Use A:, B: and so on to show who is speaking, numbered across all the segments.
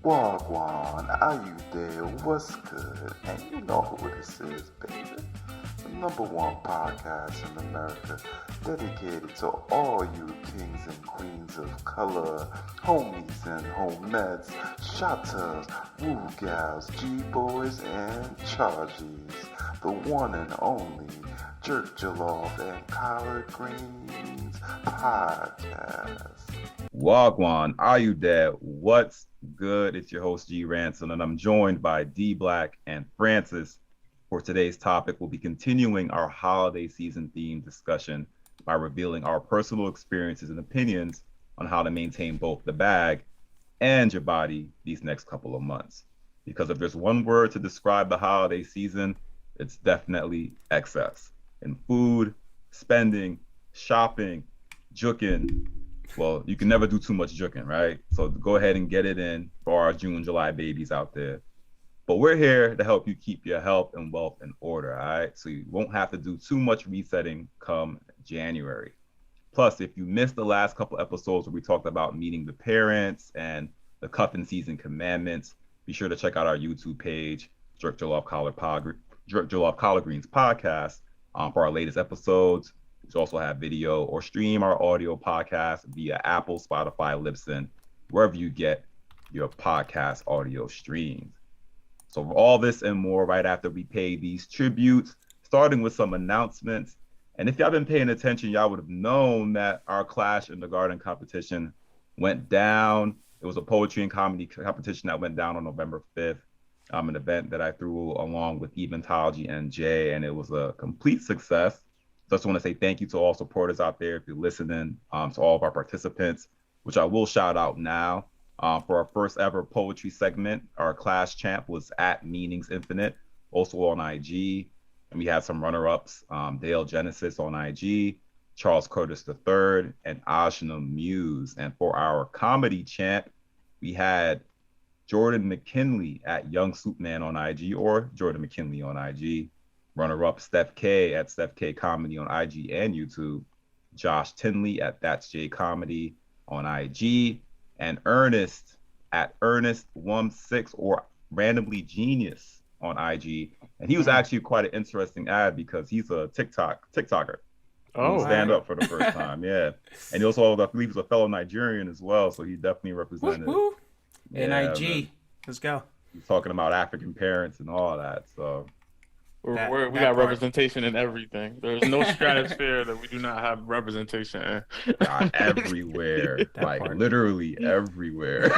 A: Wagwan, are you there? What's good? And you know who this is, baby. The number one podcast in America, dedicated to all you kings and queens of color, homies and homettes, shotters, woo gals, G-boys, and charges. The one and only Jerk Jollof and Collard Greens podcast.
B: Wagwan, are you there? What's good? It's your host G Ransom, and I'm joined by D Black and Francis. For today's topic, we'll be continuing our holiday season themed discussion by revealing our personal experiences and opinions on how to maintain both the bag and your body these next couple of months. Because if there's one word to describe the holiday season, it's definitely excess in food, spending, shopping, juking. Well, you can never do too much juking, right? So go ahead and get it in for our June, July babies out there. But we're here to help you keep your health and wealth in order, all right? So you won't have to do too much resetting come January. Plus, if you missed the last couple episodes where we talked about meeting the parents and the cuffing season commandments, be sure to check out our YouTube page, Jerk Jollof Collard Greens podcast, for our latest episodes. We also have video or stream our audio podcast via Apple, Spotify, Libsyn, wherever you get your podcast audio streams. So for all this and more, right after we pay these tributes, starting with some announcements. And if y'all been paying attention, y'all would have known that our Clash in the Garden competition went down. It was a poetry and comedy competition that went down on November 5th. An event that I threw along with Eventology and Jay, and it was a complete success. So I just want to say thank you to all supporters out there if you're listening, to all of our participants, which I will shout out now. For our first ever poetry segment, our class champ was at Meanings Infinite, also on IG. And we had some runner-ups, Dale Genesis on IG, Charles Curtis III, and Ajna Muse. And for our comedy champ, we had Jordan McKinley at Young Soupman on IG, or Jordan McKinley on IG. Runner-up Steph K at Steph K Comedy on IG and YouTube. Josh Tinley at That's J Comedy on IG. And Ernest at Ernest16 or Randomly Genius on IG. And he was actually quite an interesting ad because he's a TikToker.
C: Oh,
B: stand up for the first time, yeah. And he also, I believe, he's a fellow Nigerian as well, so he definitely represented.
C: Woo-hoo.
B: Yeah,
C: NIG,
B: man.
C: let's go.
B: He's talking about African parents and all that, so.
D: We
C: That
D: got
C: part.
D: representation in everything. There's no stratosphere that we do not have representation in.
B: Everywhere, like
C: part.
B: literally everywhere.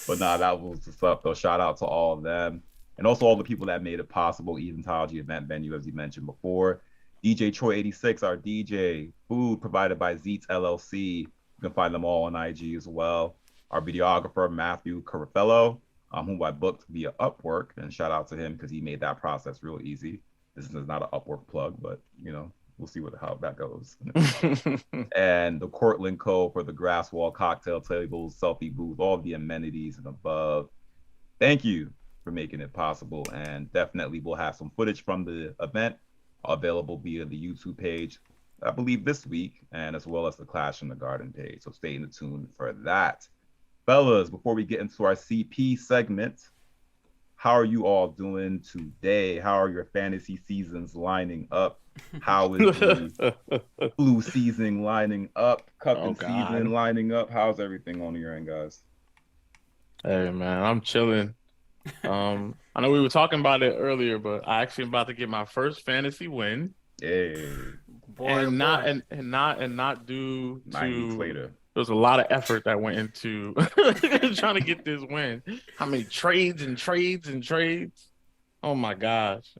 B: But nah, that was what's up though. Shout out to all of them, and also all the people that made it possible. Eventology event venue, as you mentioned before. DJ Troy 86, our DJ. Food provided by Zeets LLC. You can find them all on IG as well. Our videographer Matthew Carafello, who I booked via Upwork, and shout out to him because he made that process real easy. This is not an Upwork plug, but you know, we'll see how that goes. And the Cortland Co. for the grass wall cocktail tables, selfie booth, all the amenities and above. Thank you for making it possible, and definitely we'll have some footage from the event available via the YouTube page, I believe this week, and as well as the Clash in the Garden page. So stay tuned for that. Fellas, before we get into our CP segment, how are you all doing today? How are your fantasy seasons lining up? How is the flu season lining up? Cupping season lining up? How's everything on your end, guys?
D: Hey man, I'm chilling. I know we were talking about it earlier, but I actually am about to get my first fantasy win.
B: Hey,
D: And not due
B: 9 weeks
D: to
B: later.
D: There was a lot of effort that went into trying to get this win. How many trades? Oh my gosh.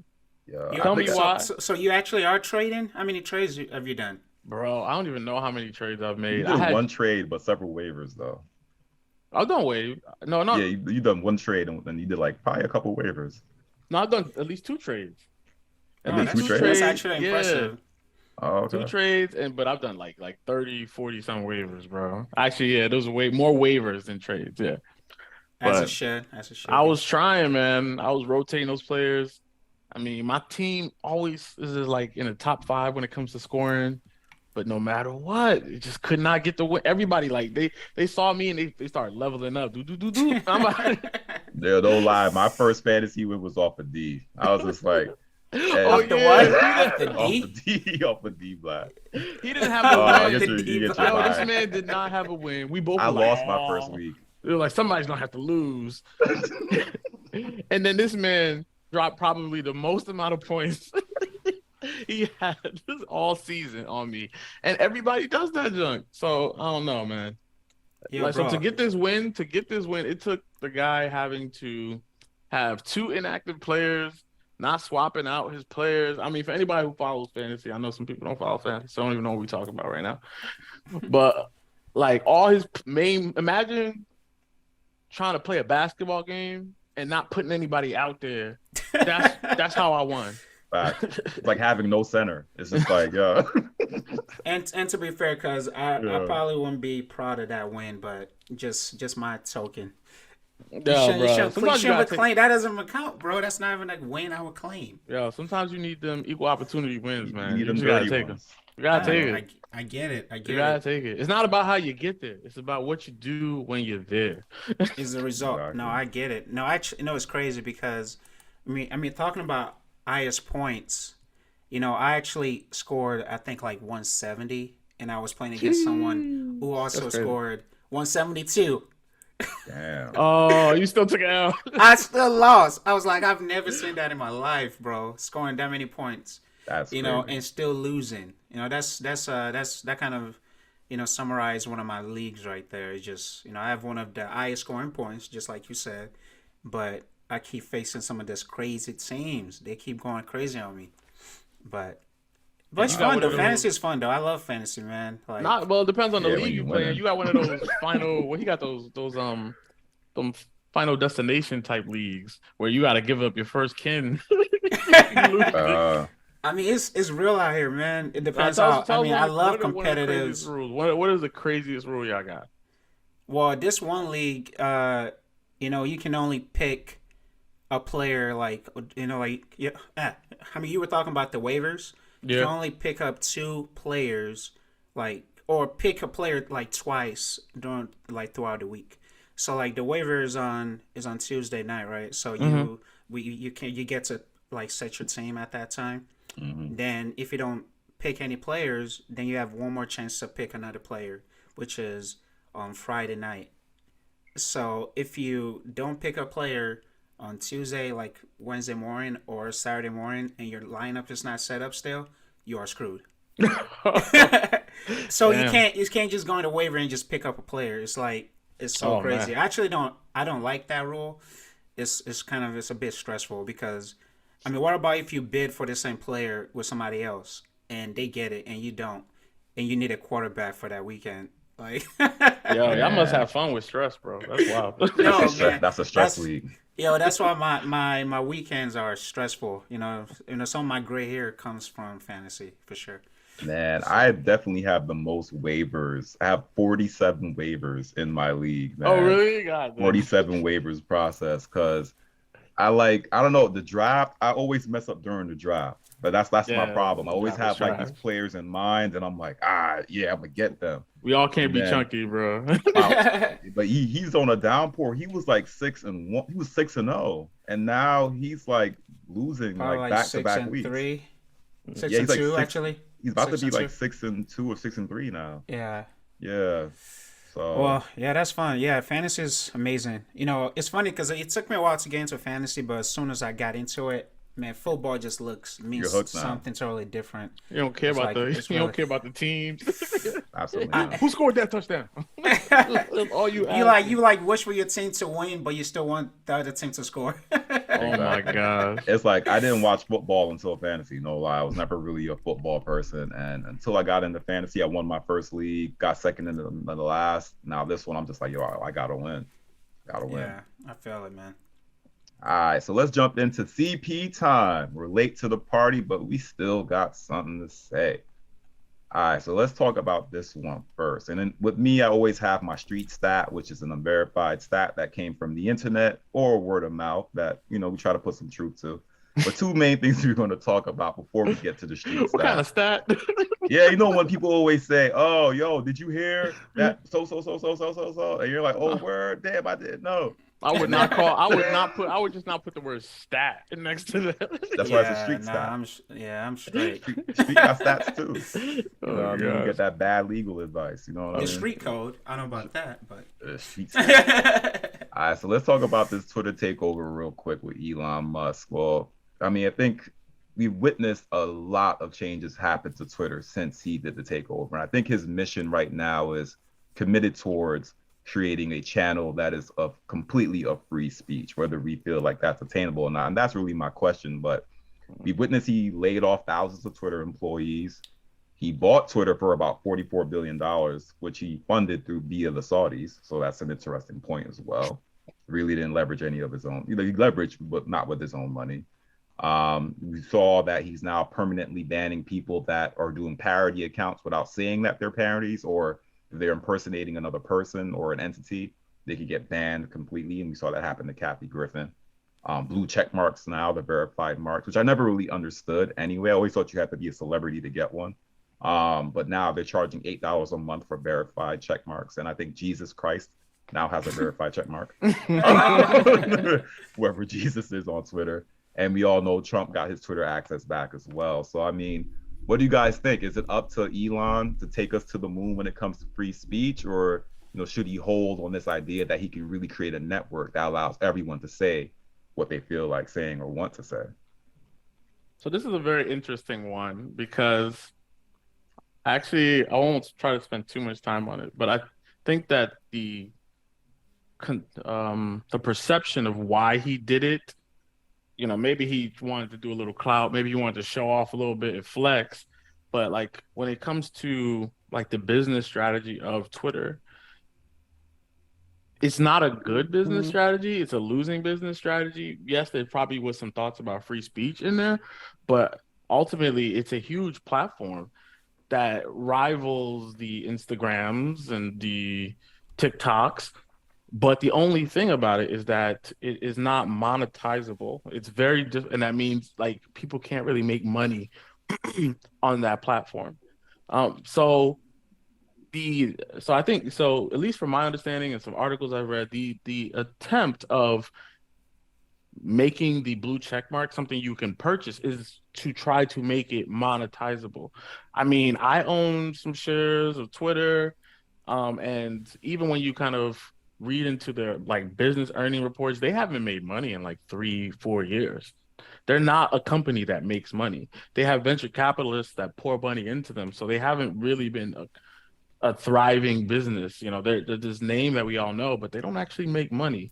B: Yeah,
D: Tell me why.
C: So you actually are trading? How many trades have you done?
D: Bro, I don't even know how many trades I've
B: you
D: made.
B: did one trade, but several waivers though.
D: I've done wave. No.
B: Yeah, you done one trade and then you did like probably a couple waivers.
D: No, I've done at least 2 trades.
B: At least two
C: That's
B: trades?
C: actually impressive.
B: Oh, okay.
D: 2 trades, but I've done like 30, 40 some waivers, bro. Actually, yeah, those are more waivers than trades, yeah.
C: As
D: But
C: it should.
D: I was trying, man. I was rotating those players. I mean, my team always is like in the top 5 when it comes to scoring. but no matter what, it just could not get the win. Everybody like they saw me and they started leveling up. Do. I'm like,
B: Yeah, don't lie. My first fantasy win was off of D. I was just like, hey,
D: oh
C: Off the
D: yeah,
C: what? Off the
B: off
C: D?
B: the D, off of D Black.
D: he didn't have a
B: I
D: win.
B: get you get your
D: Yo, this
B: vibe.
D: man did not have a win. We both
B: I
D: were like,
B: lost my first
D: "Oh."
B: week.
D: We were like, somebody's gonna have to lose. And then this man dropped probably the most amount of points he had all season on me. And everybody does that junk. So I don't know, man.
C: Yo,
D: Like, so
C: bro.
D: to get this win, it took the guy having to have 2 inactive players, not swapping out his players. I mean, for anybody who follows fantasy, I know some people don't follow fantasy, so I don't even know what we're talking about right now. But like all his main, imagine trying to play a basketball game and not putting anybody out there. That's how I won.
B: Fact. It's like having no center. It's just like, yeah.
C: And to be fair, cause I
B: Yeah.
C: probably wouldn't be proud of that win, but just my token.
D: Yo,
C: You
D: bro.
C: shouldn't
D: Sometimes you gotta
C: claim that doesn't count, bro. That's not even a win I would claim.
D: yo, sometimes you need them equal opportunity wins, man.
B: You
D: You
B: need them
D: just gotta
B: dirty
D: take them.
B: ones.
D: You gotta take it.
C: I get it. I
D: You
C: get
D: gotta
C: it.
D: take it. It's not about how you get there. It's about what you do when you're there.
C: Is the result.
B: Exactly.
C: No, I get it. No, actually, no, it's crazy because, I mean, talking about highest points, I actually scored, I think, like 170, and I was playing against someone who also
D: That's crazy.
C: scored 172.
B: Damn.
D: Oh, you still took it out.
C: I still lost. I was like, I've never seen that in my life, bro. Scoring that many points,
B: That's crazy.
C: and still losing. That kind of, summarize one of my leagues right there. It's just, I have one of the highest scoring points, just like you said, but I keep facing some of this crazy teams. They keep going crazy on me, but it's
D: you got
C: fun
D: one
C: though.
D: of those-
C: Fantasy is fun though. I love fantasy, man. Like,
D: Not well. It depends on the
B: Yeah, when
D: league
B: you
D: you play in.
B: winning.
D: You got one of those final. Well, he got those them final destination type leagues where you got to give up your first kin. You lose it.
C: I mean, it's real out here, man. It depends
D: Tell
C: how.
D: us- tell
C: I
D: us
C: mean,
D: one
C: I
D: of-
C: love
D: what are the
C: competitive.
D: craziest rules? What is the craziest rule y'all got?
C: Well, this one league, you can only pick a player like, yeah. I mean, you were talking about the waivers. You can only pick up 2 players, or pick a player like twice throughout the week. So like the waiver is on Tuesday night, right? So you get to like set your team at that time.
B: Mhm.
C: Then if you don't pick any players, then you have one more chance to pick another player, which is on Friday night. So if you don't pick a player on Tuesday, like Wednesday morning or Saturday morning, and your lineup is not set up still, you are screwed. So
D: Damn.
C: you can't just go on the waiver and just pick up a player. It's like it's so
D: Oh,
C: crazy.
D: man.
C: I actually don't like that rule. It's a bit stressful because I mean, what about if you bid for the same player with somebody else and they get it and you don't, and you need a quarterback for that weekend? Like,
D: Yo, y'all must have fun with stress, bro. That's wild.
C: No,
B: That's a
C: man.
B: that's a stress
C: That's-
B: league.
C: that's why my weekends are stressful. Some of my gray hair comes from fantasy for sure.
B: Man, I definitely have the most waivers. I have 47 waivers in my league, man.
D: Oh, really? God damn.
B: 47 waivers process because I don't know, the draft, I always mess up during the draft. But that's my
D: Yeah,
B: problem. I always
D: draft is
B: have like these
D: trash.
B: players in mind and I'm like, yeah, I'm gonna get them.
D: We all can't be
B: Man.
D: chunky, bro.
B: But he's on a downpour. He was like 6-1. He was 6-0. And now he's like losing
C: Probably
B: like
C: like
B: back to back
C: 6-3,
B: weeks.
C: 6
B: Yeah,
C: and
B: he's like
C: 2
B: six-
C: actually.
B: He's about to
C: 6
B: be
C: and
B: like
C: 2.
B: 6-2 or 6-3 now.
C: Yeah.
B: Yeah. So
C: Well, yeah, that's fun. Yeah, fantasy is amazing. It's funny because it took me a while to get into fantasy, but as soon as I got into it, man, football just means
B: You're hooked now.
C: something totally different.
D: You don't care
C: It's
D: about
C: like- it's
D: you
C: really-
D: don't care about the teams.
B: absolutely not.
D: Who scored that touchdown? That's all you ask.
C: You wish for your team to win, but you still want the other team to score.
D: Oh my gosh.
B: It's like I didn't watch football until fantasy, no lie. I was never really a football person. And until I got into fantasy, I won my first league, got second in the last. Now this one, I'm just like, yo, I gotta win. Gotta win.
C: Yeah, I feel it, man.
B: All right, so let's jump into CP time. We're late to the party, but we still got something to say. All right, so let's talk about this one first. And then with me, I always have my street stat, which is an unverified stat that came from the internet or word of mouth that, we try to put some truth to. But 2 main things we're going to talk about before we get to the street
D: What
B: stat.
D: kind of stat?
B: Yeah, you know when people always say, "Oh, yo, did you hear that? So," and you're like, "Oh, word, damn, I didn't know."
D: I would
B: And then
D: not call. I would not put. I would just not put the word stat next to
B: that's
D: that.
B: why it's a
C: Yeah,
B: street
C: nah,
B: stat.
C: I'm straight.
B: Street got stats too. You know what
D: Oh
B: I mean? You get
D: gosh.
B: that bad legal advice. You know what I
C: It's
B: mean?
C: street code. I don't know about that, but
B: Street stats. All right, so let's talk about this Twitter takeover real quick with Elon Musk. Well, I mean, I think we've witnessed a lot of changes happen to Twitter since he did the takeover. And I think his mission right now is committed towards creating a channel that is of completely of free speech, whether we feel like that's attainable or not. And that's really my question. But we witnessed he laid off thousands of Twitter employees. He bought Twitter for about $44 billion, which he funded through via the Saudis. So that's an interesting point as well. Really didn't leverage any of his own, he leveraged, but not with his own money. We saw that he's now permanently banning people that are doing parody accounts without saying that they're parodies, or if they're impersonating another person or an entity, they could get banned completely. And we saw that happen to Kathy Griffin. Blue check marks now, the verified marks, which I never really understood anyway. I always thought you had to be a celebrity to get one. But now they're charging $8 a month for verified check marks. And I think Jesus Christ now has a verified check mark. Whoever Jesus is on Twitter. And we all know Trump got his Twitter access back as well. So, I mean, what do you guys think? Is it up to Elon to take us to the moon when it comes to free speech? Or, should he hold on this idea that he can really create a network that allows everyone to say what they feel like saying or want to say?
D: So this is a very interesting one because actually I won't try to spend too much time on it, but I think that the perception of why he did it, maybe he wanted to do a little clout, maybe he wanted to show off a little bit and flex, but like when it comes to like the business strategy of Twitter, it's not a good business strategy. It's a losing business strategy. Yes, there probably was some thoughts about free speech in there, but ultimately it's a huge platform that rivals the Instagrams and the TikToks. But the only thing about it is that it is not monetizable. It's very and that means like people can't really make money on that platform. So I think so, at least from my understanding and some articles I've read, the attempt of making the blue check mark something you can purchase is to try to make it monetizable. I mean, I own some shares of Twitter, and even when you kind of read into their like business earning reports, they haven't made money in like 3-4 years. They're not a company that makes money. They have venture capitalists that pour money into them, so they haven't really been a thriving business. They're this name that we all know, but they don't actually make money.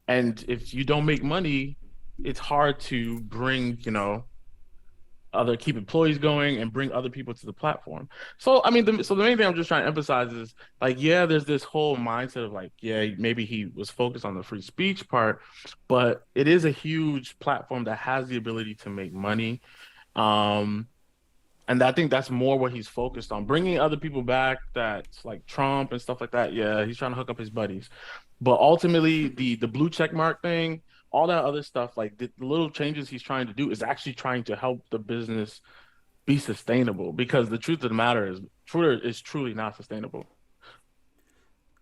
D: And if you don't make money, it's hard to bring, keep employees going and bring other people to the platform. So, I mean, the main thing I'm just trying to emphasize is like, yeah, there's this whole mindset of like, yeah, maybe he was focused on the free speech part, but it is a huge platform that has the ability to make money. And I think that's more what he's focused on, bringing other people back that's like Trump and stuff like that. Yeah, he's trying to hook up his buddies. But ultimately, the blue check mark thing, all that other stuff, like the little changes he's trying to do is actually trying to help the business be sustainable, because the truth of the matter is Twitter is truly not sustainable.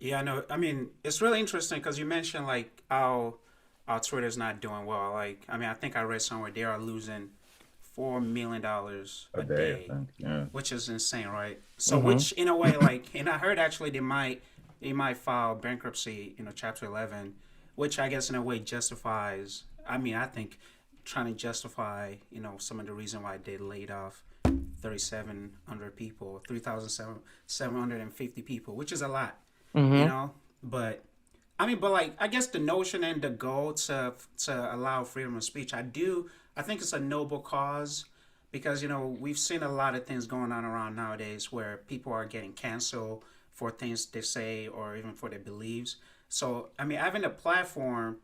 C: yeah, no, I mean, it's really interesting because you mentioned like how Twitter's not doing well. Like, I mean, I think I read somewhere they are losing $4 million a day,
B: I think. Yeah.
C: which is insane, right? So, which in a way, like, and I heard actually they might file bankruptcy, Chapter 11, which I guess in a way justifies. I mean, I think trying to justify, some of the reason why they laid off 3,700 people, 3,750 people, which is a lot, But I mean, but like, I guess the notion and the goal to allow freedom of speech, I think it's a noble cause because, we've seen a lot of things going on around nowadays where people are getting canceled for things they say or even for their beliefs. So, I mean, having a platform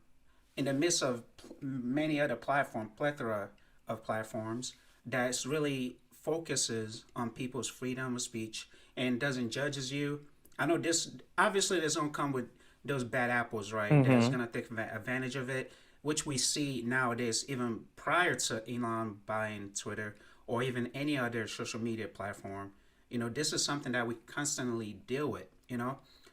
C: in the midst of many other plethora of platforms that's really focuses on people's freedom of speech and doesn't judges you. I know this obviously doesn't come with those bad apples, right? That's gonna take advantage of it, which we see nowadays, even prior to Elon buying Twitter or even any other social media platform. this is something that we constantly deal with.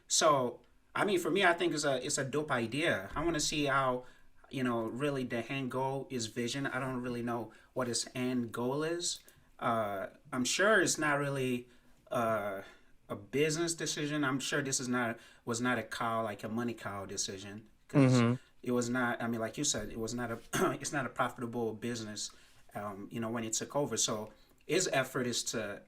C: So I mean, for me, I think it's a dope idea. I want to see how, really the end goal is vision. I don't really know what his end goal is. I'm sure it's not really a business decision. I'm sure this is not was not a call like a money call decision because it was not. I mean, like you said, it was not a it's not a profitable business. When it took over, so his effort is to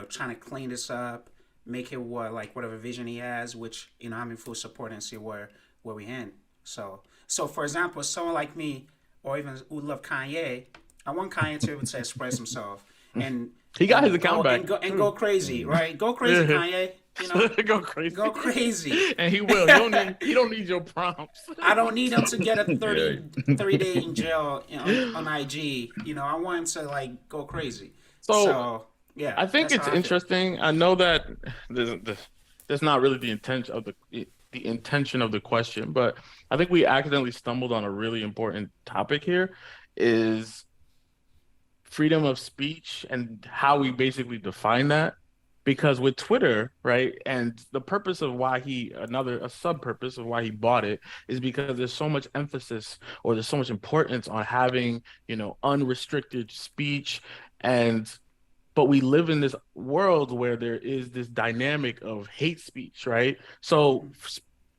C: trying to clean this up, make it whatever vision he has, which I'm in full support and see where we end. So for example, someone like me, or even who love Kanye, I want Kanye to be able to express himself and
D: he got his
C: go,
D: account back
C: and go crazy, right? Go crazy, Kanye.
D: go crazy,
C: go crazy,
D: and he will. He don't need your prompts.
C: I don't need him to get a 30 day in jail on IG. I want him to go crazy. So yeah,
D: I think it's interesting. I know that there's not really the intention of the question, but I think we accidentally stumbled on a really important topic here, is freedom of speech and how we basically define that. Because with Twitter, right, and the purpose of why a sub-purpose of why he bought it is because there's so much emphasis, or there's so much importance on having, unrestricted speech. But we live in this world where there is this dynamic of hate speech, right? So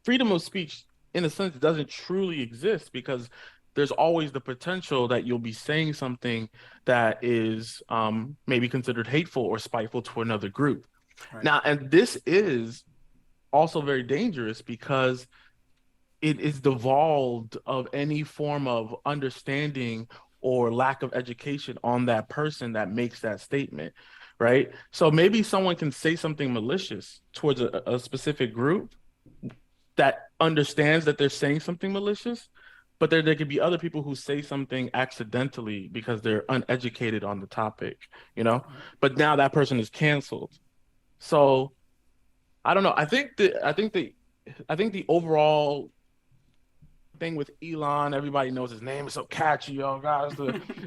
D: freedom of speech, in a sense, doesn't truly exist, because there's always the potential that you'll be saying something that is maybe considered hateful or spiteful to another group. Right. Now, and this is also very dangerous because it is devolved of any form of understanding or lack of education on that person that makes that statement, right? So maybe someone can say something malicious towards a specific group that understands that they're saying something malicious, but there could be other people who say something accidentally because they're uneducated on the topic, but now that person is canceled. So I don't know. I think the overall thing with Elon, everybody knows his name. It's so catchy. Oh God,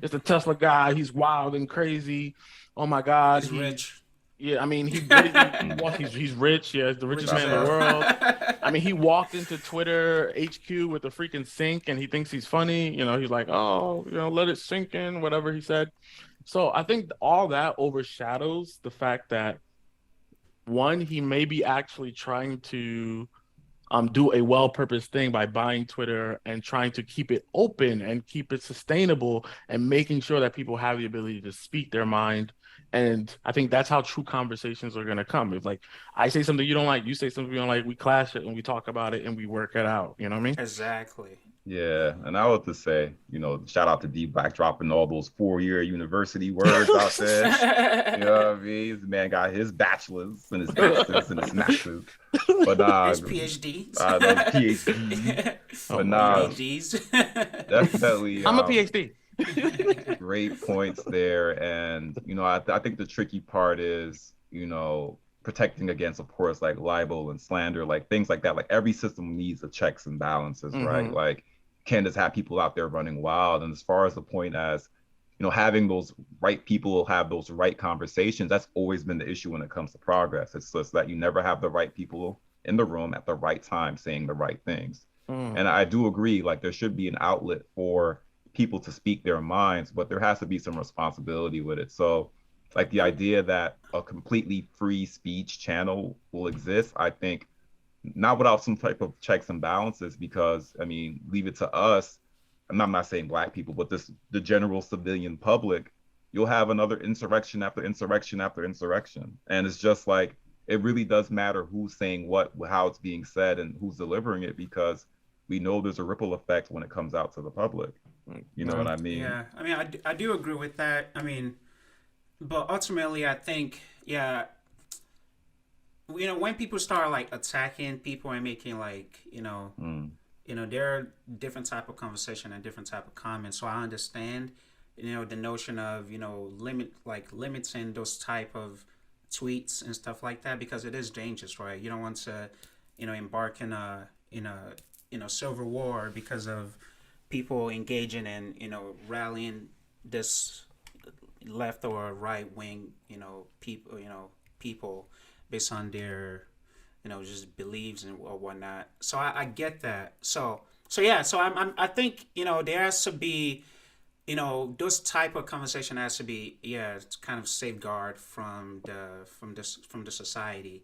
D: it's the Tesla guy. He's wild and crazy. Oh my God,
C: he's rich.
D: Yeah, I mean, he's rich. Yeah, he's the richest man in the world. I mean, he walked into Twitter HQ with a freaking sink, and he thinks he's funny. He's like, oh, let it sink in, whatever he said. So I think all that overshadows the fact that, one, he may be actually trying to do a well-purposed thing by buying Twitter and trying to keep it open and keep it sustainable and making sure that people have the ability to speak their mind. And I think that's how true conversations are going to come. If I say something you don't like, you say something you don't like, we clash it and we talk about it and we work it out. You know what I mean?
C: Exactly.
B: Yeah, and I would just say, shout out to D Black dropping all those 4-year university words out there. You know what I mean? This man got his bachelor's and his master's and his master's. But
C: his PhD.
B: Those PhDs. But
C: PhDs.
B: Definitely.
D: I'm a PhD.
B: Great points there. And, I think the tricky part is, protecting against, of course, like libel and slander, like things like that. Like every system needs a checks and balances, right? Like, can't just have people out there running wild. And as far as the point as, having those right people have those right conversations, that's always been the issue when it comes to progress. It's just that you never have the right people in the room at the right time saying the right things. And I do agree, like there should be an outlet for people to speak their minds, but there has to be some responsibility with it. So like the idea that a completely free speech channel will exist, I think not without some type of checks and balances, because I mean, leave it to us, and I'm not saying black people, but the general civilian public, you'll have another insurrection after insurrection after insurrection. And it's just like, it really does matter who's saying what, how it's being said, and who's delivering it, because we know there's a ripple effect when it comes out to the public. You know what I mean?
C: Yeah, I mean, I do agree with that. I mean, but ultimately, I think, when people start like attacking people and making like, there are different type of conversation and different type of comments. So I understand, the notion of, limiting those type of tweets and stuff like that, because it is dangerous, right? You don't want to, embark in a civil war because of people engaging in, rallying this left or right wing, people, people based on their, just beliefs and or whatnot. So I get that. So yeah. So I think there has to be those type of conversation has to be, yeah, it's kind of safeguard from the society.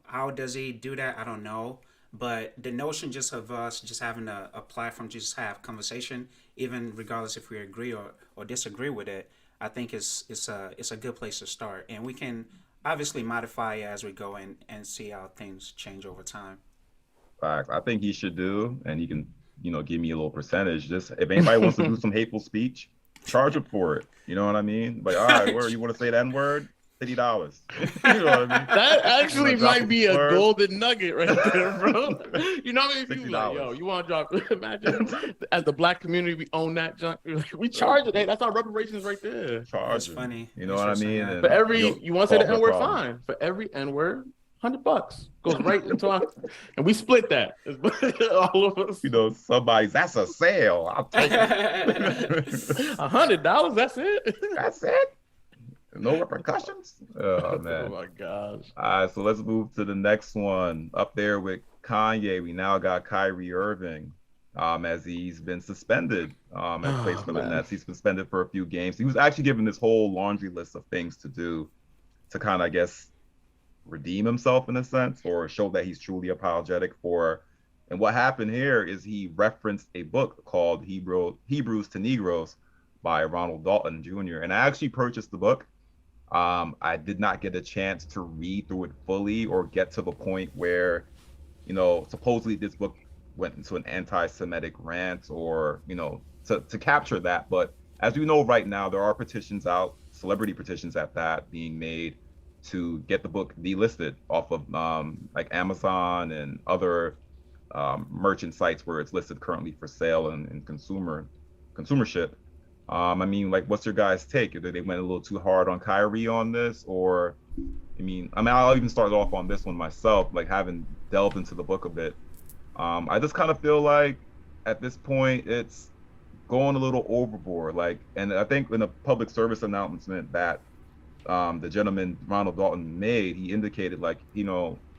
C: How does he do that? I don't know. But the notion just of us just having a platform to just have conversation, even regardless if we agree or disagree with it, I think it's a good place to start. And we can obviously modify it as we go and see how things change over time.
B: Facts. I think he should do, and he can, give me a little percentage. Just if anybody wants to do some hateful speech, charge him for it. You know what I mean? Like, all right, where you want to say that N-word? $50. You know what I mean?
D: That actually might be a
B: slurs?
D: golden nugget right there, bro. You know what I mean? People like,
B: $60.
D: yo, you want to drop? Imagine as the black community, we own that junk. We charge it. Hey, that's our reparations right there.
B: Charge
C: That's
B: him.
C: funny.
B: You know what I mean?
C: Interesting,
B: And
D: For every you want to say the
B: solve
D: N word,
B: problem.
D: fine. For every N word, $100 goes right into our, and we split that. All of us.
B: That's a sale. I'll take it.
D: $100. That's it.
B: That's it. No repercussions. Oh man.
D: Oh my gosh.
B: All right, so let's move to the next one. Up there with Kanye, we now got Kyrie Irving, as he's been suspended at place for the Nets. He's suspended for a few games. He was actually given this whole laundry list of things to do to kind of, I guess, redeem himself in a sense, or show that he's truly apologetic for. And what happened here is he referenced a book called Hebrews to Negroes by Ronald Dalton Jr. And I actually purchased the book. I did not get a chance to read through it fully or get to the point where, supposedly this book went into an anti-Semitic rant or, to capture that. But as we know right now, there are petitions out, celebrity petitions at that, being made to get the book delisted off of like Amazon and other merchant sites where it's listed currently for sale and consumership. I mean, like, what's your guys' take? Did they went a little too hard on Kyrie on this, or, I'll even start off on this one myself, like having delved into the book a bit. I just kind of feel like at this point it's going a little overboard. Like, and I think in a public service announcement that the gentleman Ronald Dalton made, he indicated like,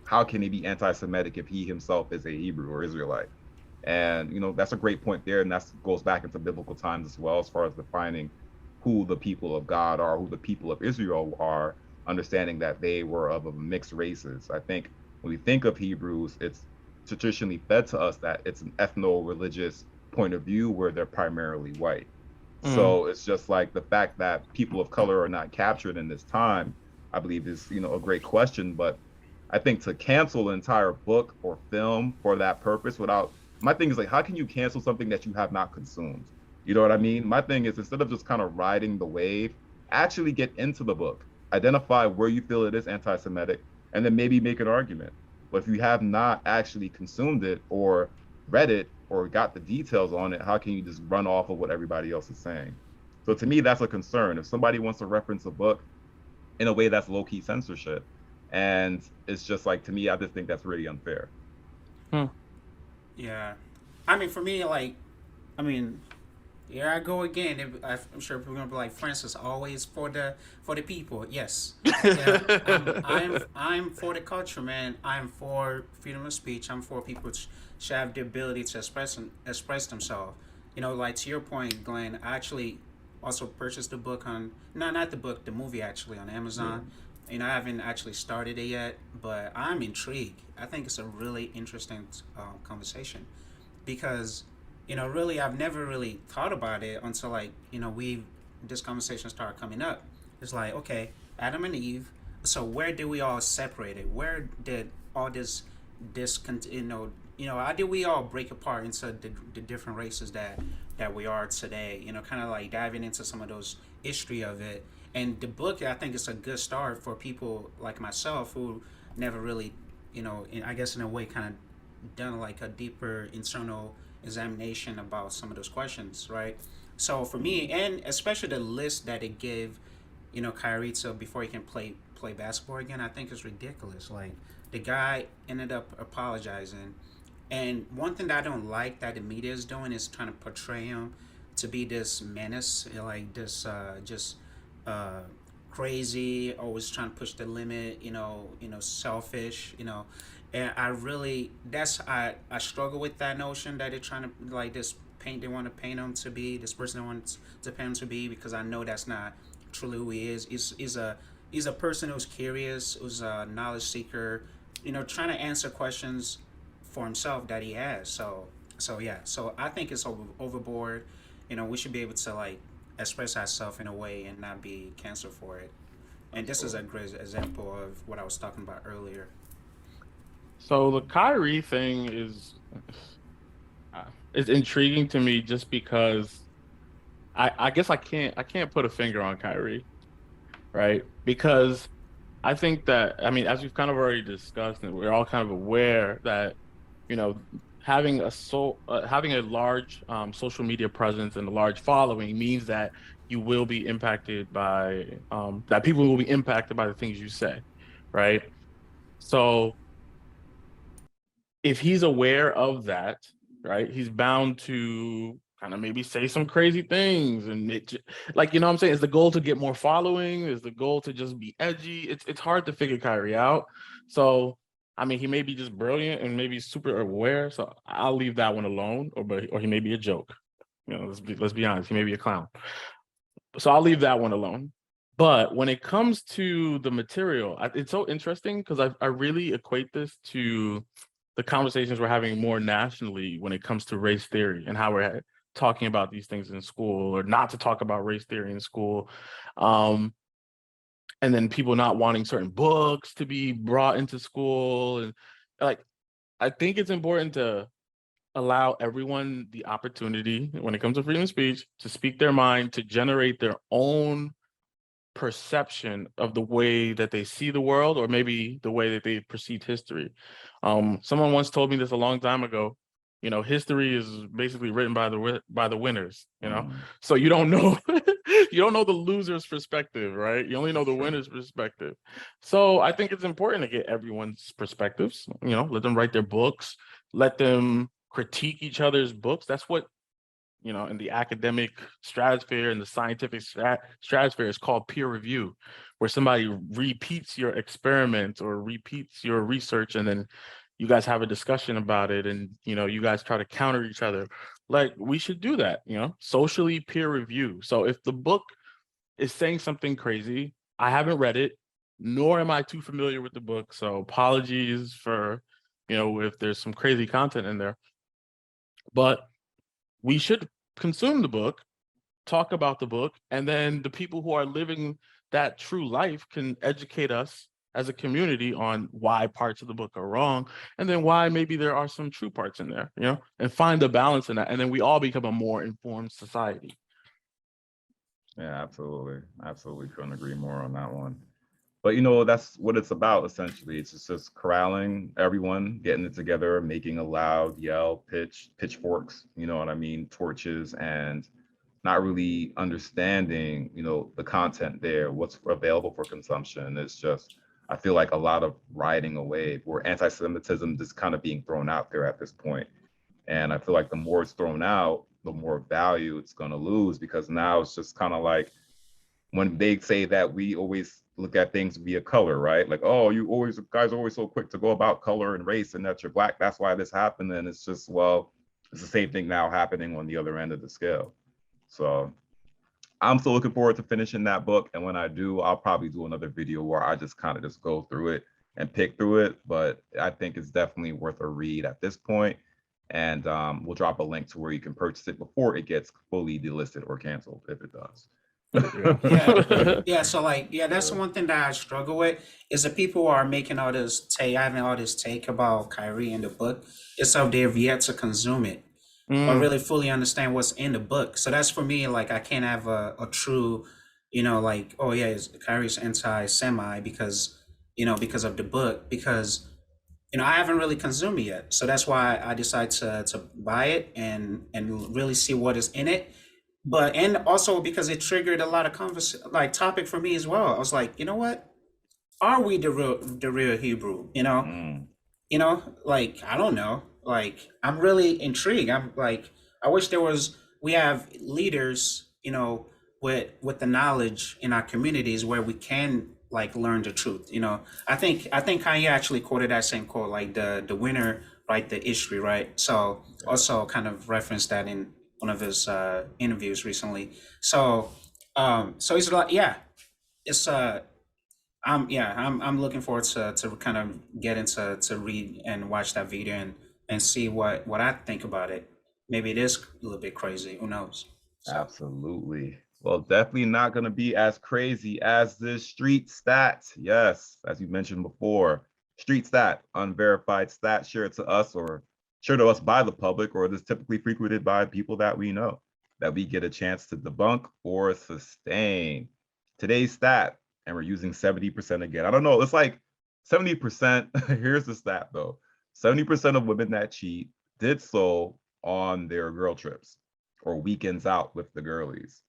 B: how can he be anti-Semitic if he himself is a Hebrew or Israelite? And that's a great point there, and that goes back into biblical times as well, as far as defining who the people of God are, who the people of Israel are, understanding that they were of mixed races. I think when we think of Hebrews, it's traditionally fed to us that it's an ethno-religious point of view where they're primarily white. So it's just like the fact that people of color are not captured in this time, I believe is, a great question. But I think to cancel an entire book or film for that purpose my thing is like, how can you cancel something that you have not consumed? You know what I mean? My thing is, instead of just kind of riding the wave, actually get into the book, identify where you feel it is anti-Semitic, and then maybe make an argument. But if you have not actually consumed it or read it or got the details on it, how can you just run off of what everybody else is saying? So to me, that's a concern. If somebody wants to reference a book in a way that's low-key censorship, and it's just like, to me, I just think that's really unfair.
C: Yeah, for me, like, here I go again. I'm sure people are gonna be like, Francis, always for the people. Yes, yeah, I'm for the culture, man. I'm for freedom of speech. I'm for people should have the ability to express themselves. Like to your point, Glenn. I actually also purchased the book not the book, the movie actually on Amazon. I haven't actually started it yet, but I'm intrigued. I think it's a really interesting conversation because, really, I've never really thought about it until, like, this conversation started coming up. It's like, okay, Adam and Eve. So where did we all separate it? Where did all this how did we all break apart into the different races that we are today? Kind of like diving into some of those history of it. And the book, I think, is a good start for people like myself who never really, I guess in a way, kind of done like a deeper internal examination about some of those questions, right? So for me, and especially the list that it gave, Kyrie to before he can play basketball again, I think is ridiculous. Like, the guy ended up apologizing. And one thing that I don't like that the media is doing is trying to portray him to be this menace, like this crazy, always trying to push the limit, selfish, and I really I struggle with that notion that they're trying to like this paint they want to paint him to be this person they want to paint him to be, because I know that's not truly who he is. He's a person who's curious, who's a knowledge seeker, trying to answer questions for himself that he has. So yeah, so I think it's overboard. We should be able to like express ourselves in a way and not be canceled for it. And this is a great example of what I was talking about earlier.
D: So the Kyrie thing is intriguing to me just because I guess I can't put a finger on Kyrie, right? Because I think that, I mean, as we've kind of already discussed, and we're all kind of aware that, you know, having a large social media presence and a large following means that you will be impacted by that people will be impacted by the things you say, right? So if he's aware of that, right, he's bound to kind of maybe say some crazy things, and like, what I'm saying, is the goal to get more following? Is the goal to just be edgy? It's hard to figure Kyrie out. So I mean, he may be just brilliant and maybe super aware. So I'll leave that one alone, or he may be a joke. Let's be honest, he may be a clown. So I'll leave that one alone. But when it comes to the material, it's so interesting because I really equate this to the conversations we're having more nationally when it comes to race theory and how we're talking about these things in school, or not to talk about race theory in school. And then people not wanting certain books to be brought into school. And like, I think it's important to allow everyone the opportunity when it comes to freedom of speech to speak their mind, to generate their own perception of the way that they see the world, or maybe the way that they perceived history. Someone once told me this a long time ago. History is basically written by the winners. So you don't know you don't know the loser's perspective, right? You only know the winner's perspective. So I think it's important to get everyone's perspectives. Let them write their books, let them critique each other's books. That's what in the academic stratosphere and the scientific stratosphere is called peer review, where somebody repeats your experiment or repeats your research, and then you guys have a discussion about it, and you guys try to counter each other. Like, we should do that, socially peer review. So if the book is saying something crazy, I haven't read it, nor am I too familiar with the book, so apologies for if there's some crazy content in there, but we should consume the book, talk about the book, and then the people who are living that true life can educate us as a community on why parts of the book are wrong, and then why maybe there are some true parts in there, and find the balance in that. And then we all become a more informed society.
B: Yeah, absolutely. Absolutely couldn't agree more on that one. But that's what it's about essentially. It's just corralling everyone, getting it together, making a loud yell, pitchforks, you know what I mean, torches, and not really understanding, the content there, what's available for consumption. It's just, I feel like a lot of riding a wave where anti-Semitism is kind of being thrown out there at this point. And I feel like the more it's thrown out, the more value it's going to lose, because now it's just kind of like, when they say that we always look at things via color, right? Like, oh, guys are always so quick to go about color and race, and that you're Black, that's why this happened. And it's just, well, it's the same thing now happening on the other end of the scale. So I'm still looking forward to finishing that book. And when I do, I'll probably do another video where I just kind of just go through it and pick through it. But I think it's definitely worth a read at this point. And we'll drop a link to where you can purchase it before it gets fully delisted or canceled, if it does.
C: Yeah. So like, yeah, that's one thing that I struggle with is the people who are making all this having all this take about Kyrie in the book. It's how they've yet to consume it or really fully understand what's in the book. So that's for me, like, I can't have a true, like, oh yeah, Kyrie's anti-Semite because of the book, because I haven't really consumed it yet. So that's why I decided to buy it and really see what is in it. But and also because it triggered a lot of topic for me as well. I was like, you know what? Are we the real Hebrew? Like, I don't know. Like, I'm really intrigued. I'm like, I wish we have leaders, with the knowledge in our communities where we can like learn the truth. I think Kanye actually quoted that same quote, like the winner write the history, right? So also kind of referenced that in one of his interviews recently. So he's like, yeah, it's I'm looking forward to kind of get into to read and watch that video and see what I think about it. Maybe it is a little bit crazy. Who knows? So
B: Absolutely. Well, definitely not going to be as crazy as this street stat. Yes, as you mentioned before, street stat, unverified stat shared to us or shared to us by the public, or is typically frequented by people that we know, that we get a chance to debunk or sustain. Today's stat, and we're using 70% again. I don't know. It's like 70%. Here's the stat though. 70% of women that cheat did so on their girl trips or weekends out with the girlies.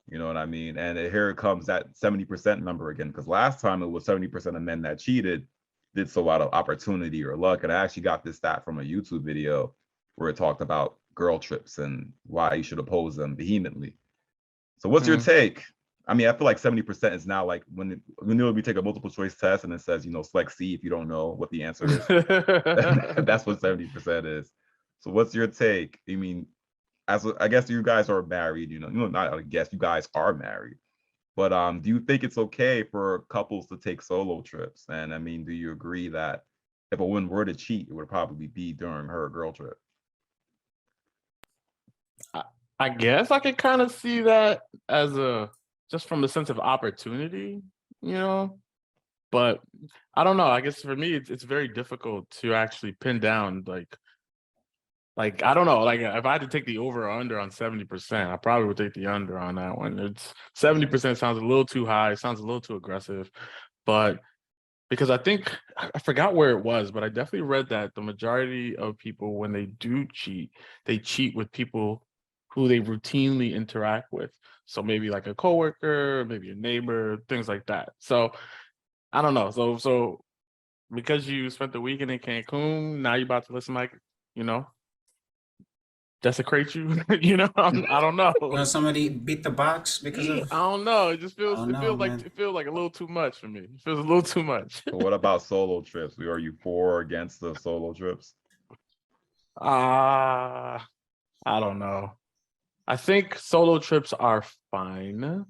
B: You know what I mean? And here it comes that 70% number again, because last time it was 70% of men that cheated did so out of opportunity or luck. And I actually got this stat from a YouTube video where it talked about girl trips and why you should oppose them vehemently. So what's your take? I mean, I feel like 70% is now like when we take a multiple choice test and it says, select C if you don't know what the answer is. That's what 70% is. So what's your take? I mean, I guess you guys are married, not I guess you guys are married, but do you think it's okay for couples to take solo trips? And I mean, do you agree that if a woman were to cheat, it would probably be during her girl trip?
D: I guess I could kind of see that as just from a sense of opportunity, but I don't know. I guess for me, it's very difficult to actually pin down like I don't know, like if I had to take the over or under on 70%, I probably would take the under on that one. It's 70% sounds a little too high, sounds a little too aggressive, but because I think I forgot where it was, but I definitely read that the majority of people, when they do cheat, they cheat with people who they routinely interact with. So maybe like a coworker, maybe a neighbor, things like that. So I don't know. So because you spent the weekend in Cancun, now you're about to listen like, desecrate you. I don't know.
C: Somebody beat the box because of.
D: I don't know. It just feels. It feels like a little too much for me. It feels a little too much.
B: So what about solo trips? Are you for or against the solo trips?
D: I don't know. I think solo trips are fine.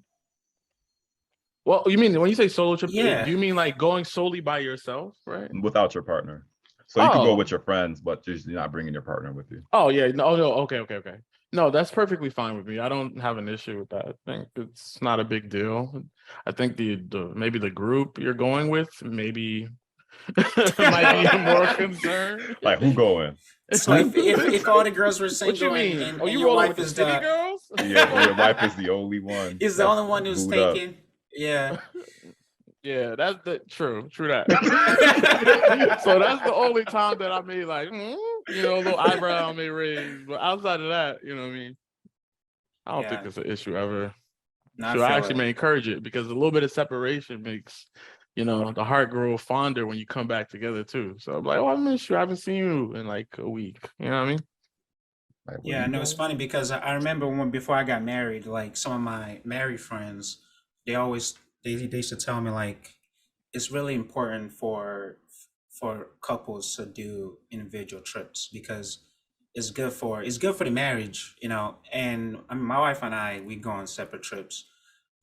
D: Well, you mean when you say solo trip?
C: Yeah.
D: Do you mean like going solely by yourself, right?
B: Without your partner. So you can go with your friends, but you're not bringing your partner with you.
D: Oh, yeah. No. Okay. No, that's perfectly fine with me. I don't have an issue with that. I think it's not a big deal. I think maybe the group you're going with maybe might be more concerned.
B: Like who going?
C: So if all the girls were single,
D: what you mean?
C: And your
D: rolling
C: wife
D: with
C: is
D: the city girls?
B: Yeah, your wife is the only one.
C: Is the only one who's taken.
B: Up.
C: Yeah.
D: Yeah, that's true that. So that's the only time that I may like, a little eyebrow I may raise. But outside of that, what I mean? I don't think it's an issue ever. I actually may encourage it because a little bit of separation makes, the heart grow fonder when you come back together too. So I'm like, I miss you. I haven't seen you in like a week. You know what I mean?
B: Like,
C: yeah, no, it's funny because I remember before I got married, like some of my married friends, they used to tell me like it's really important for couples to do individual trips because it's good for the marriage, and I mean, my wife and we go on separate trips,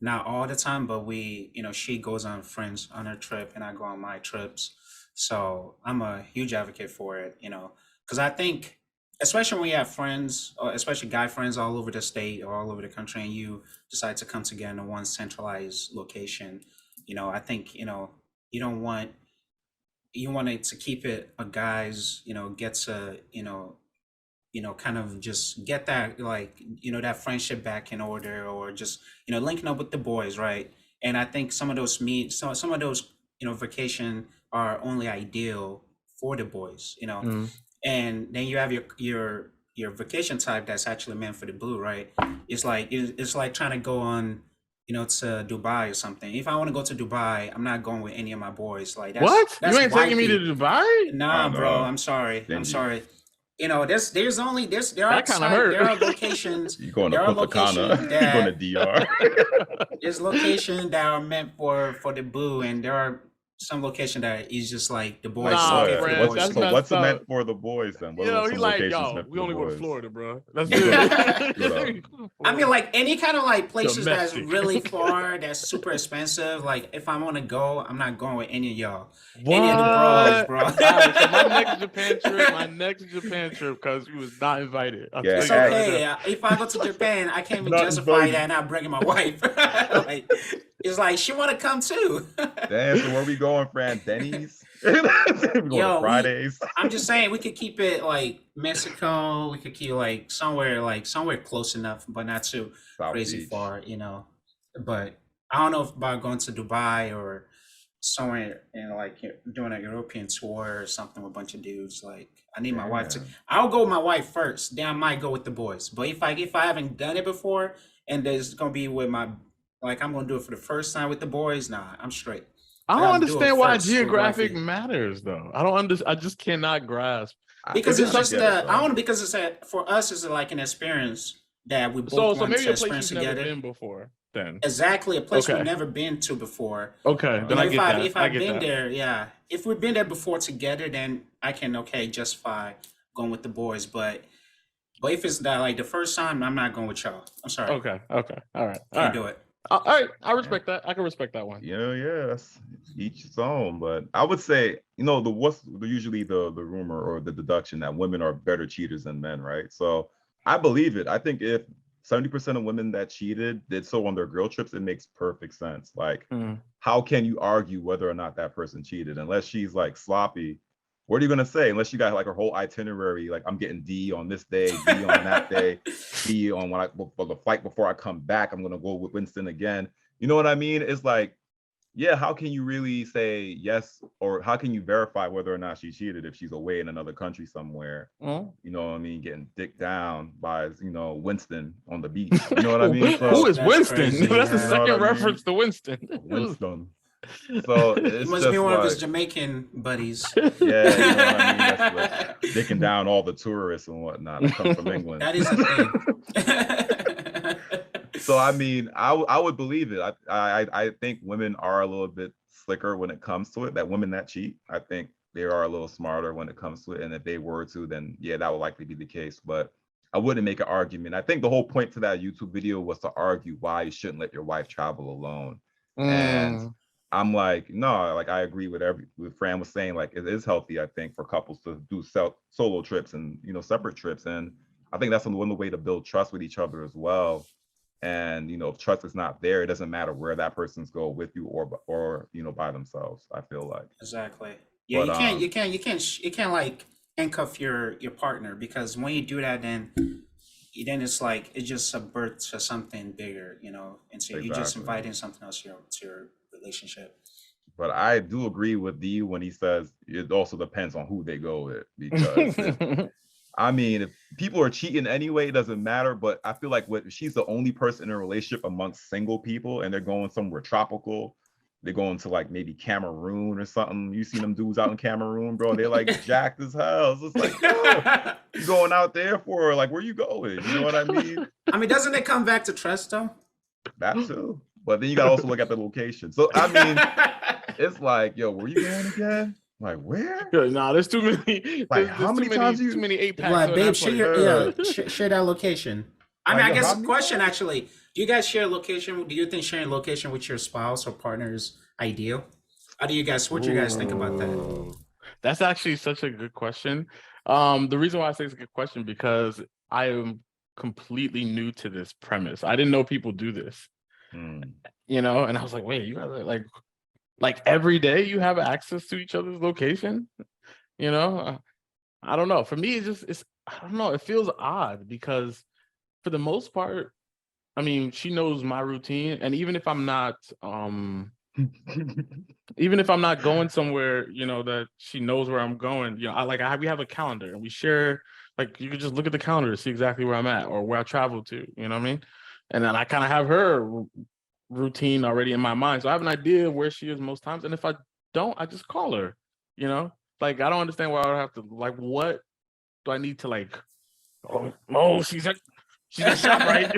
C: not all the time, but we, she goes on her trip and I go on my trips. So I'm a huge advocate for it, because I think especially when you have friends, or especially guy friends all over the state or all over the country, and you decide to come together in one centralized location, I think, you want it to keep it a guys, get to, kind of just get that, like, that friendship back in order, or just, linking up with the boys, right? And I think some of those vacation are only ideal for the boys, and then you have your vacation type that's actually meant for the blue, right? It's like trying to go on, to Dubai or something. If I want to go to Dubai, I'm not going with any of my boys. Like, that's
D: what? You ain't taking me to Dubai?
C: Nah, bro. I'm sorry. I'm sorry. You know, there
D: That kind of hurt.
C: there are locations.
B: You going to
C: There are
B: Punta Cana?
C: locations
B: You going to
C: that
B: DR?
C: there's locations that are meant for the boo, and there are some location that is just like the boys. It's
D: Nah,
C: okay for the
D: Fred,
C: boys
D: that's
C: to go.
B: What's
D: messed up.
B: meant for the boys then? What
D: You know,
B: are
D: he
B: some
D: like,
B: locations
D: yo,
B: meant for
D: we
B: the
D: only go to
B: boys?
D: Florida, bro. That's
B: You go
D: it.
C: I mean, like any kind of like places that's
D: Domestic.
C: really far, that's super expensive. Like if I want to go, I'm not going with any of y'all.
D: What?
C: Any of the bros, bro.
D: All right, so my next Japan trip, because we was not invited. I'll
B: Yeah,
D: tell
C: It's
D: you that right
C: okay.
D: now.
C: If I go to Japan, I can't even
B: Not
C: justify
B: invited.
C: that not bringing my wife. Like, it's like she want to come too.
B: Damn, so where we going, Fran? Denny's? we going to
C: Yo,
B: Fridays?
C: I'm just saying we could keep it like Mexico. We could keep like somewhere close enough, but not too
B: South
C: crazy
B: Beach.
C: far, you know. But I don't know if about going to Dubai or somewhere and like doing a European tour or something with a bunch of dudes. Like I need my wife to.
B: Damn.
C: I'll go with my wife first. Then I might go with the boys. But if I haven't done it before and there's gonna be with my like I'm gonna do it for the first time with the boys, nah, I'm straight.
D: I don't
C: gotta do it
D: understand why
C: first with
D: geographic
C: wifey.
D: matters, though. I don't understand. I just cannot grasp.
C: Because
B: Is
C: it's
B: it
C: just
B: like that,
C: I
B: though?
C: want because it's for us it's like an experience that we both
D: So
C: want
D: maybe
C: to
D: a place
C: experience
D: you've never
C: together.
D: been before, then.
C: Exactly, a place
D: Okay.
C: we've never been to before.
D: Okay,
C: You
D: then
C: know,
D: I get that.
C: if
D: I
C: I've
D: get
C: been
D: that.
C: there, yeah. If we've been there before together, then I can justify going with the boys. But if it's that like the first time, I'm not going with y'all. I'm sorry,
D: Okay. Okay. All right. All
C: can't
D: right.
C: do it.
D: All right. I respect that. I can respect that one.
B: Yeah, that's each its own. But I would say, usually the rumor or the deduction that women are better cheaters than men, right? So I believe it. I think if 70% of women that cheated did so on their girl trips, it makes perfect sense. Like, how can you argue whether or not that person cheated unless she's like sloppy? What are you gonna say? Unless you got like her whole itinerary, like I'm getting D on this day, D on that day, D on for the flight before I come back, I'm gonna go with Winston again. You know what I mean? It's like, yeah, how can you really say yes, or how can you verify whether or not she cheated if she's away in another country somewhere? You know what I mean? Getting dicked down by Winston on the beach. You know what I mean?
D: Who is
C: That's
D: Winston?
C: crazy,
D: That's the
C: yeah.
D: second
B: You know what I
D: reference to Winston.
B: Winston. So
C: It
B: it's
C: must
B: just
C: be one of his
B: like,
C: Jamaican buddies.
B: yeah, you know what I mean? That's like dicking down all the tourists and whatnot that come from England.
C: That is a thing.
B: So I mean, I would believe it. I think women are a little bit slicker when it comes to it. That women that cheat, I think they are a little smarter when it comes to it. And if they were to, then yeah, that would likely be the case. But I wouldn't make an argument. I think the whole point to that YouTube video was to argue why you shouldn't let your wife travel alone. And I'm like, no, like I agree with what Fran was saying. Like it is healthy, I think, for couples to do solo trips and separate trips. And I think that's one way to build trust with each other as well. And if trust is not there, it doesn't matter where that person's go with you or by themselves. I feel like
C: Exactly. Yeah,
B: but,
C: you can't like handcuff your partner, because when you do that, then it's like it just subverts to something bigger, and so you're just
B: Exactly.
C: inviting something else to your relationship.
B: But I do agree with D when he says it also depends on who they go with, because I mean, if people are cheating anyway, it doesn't matter. But I feel like if she's the only person in a relationship amongst single people and they're going somewhere tropical, they're going to like maybe Cameroon or something. You seen them dudes out in Cameroon, bro? They're like jacked as hell. So it's like, yo, you going out there for like, where you going? You know what I mean?
C: I mean, doesn't it come back to trust though?
B: That too. But then you gotta also look at the location. So I mean, it's like, yo, where you going again? Like where?
D: Nah, there's too many.
B: Like how many times
D: too many 8-packs?
C: Like, babe,
D: share
C: share that location. I mean, I guess the question actually, do you guys share location? Do you think sharing location with your spouse or partner is ideal? What do you guys think about that?
D: That's actually such a good question. The reason why I say it's a good question, because I am completely new to this premise. I didn't know people do this. And I was like, wait, you guys are like every day you have access to each other's location? I don't know. For me, I don't know. It feels odd because for the most part, I mean, she knows my routine. And even if I'm not going somewhere, that she knows where I'm going, we have a calendar and we share, like you can just look at the calendar to see exactly where I'm at or where I travel to, you know what I mean? And then I kind of have her routine already in my mind. So I have an idea of where she is most times. And if I don't, I just call her, like, I don't understand why I would have to, like, what do I need to like, oh, she's at shop, right?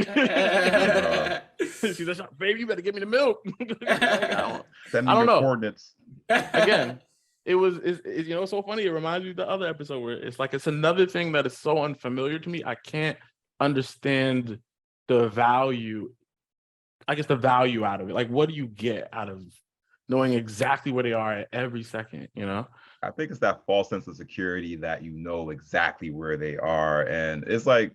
D: She's at shop, baby. You better give me the milk.
B: Send me
D: I don't
B: your
D: know.
B: coordinates.
D: Again, it's you know, so funny. It reminds me of the other episode where it's like it's another thing that is so unfamiliar to me. I can't understand the value. I guess the value out of it. Like, what do you get out of knowing exactly where they are at every second? You know.
B: I think it's that false sense of security that you know exactly where they are, and it's like,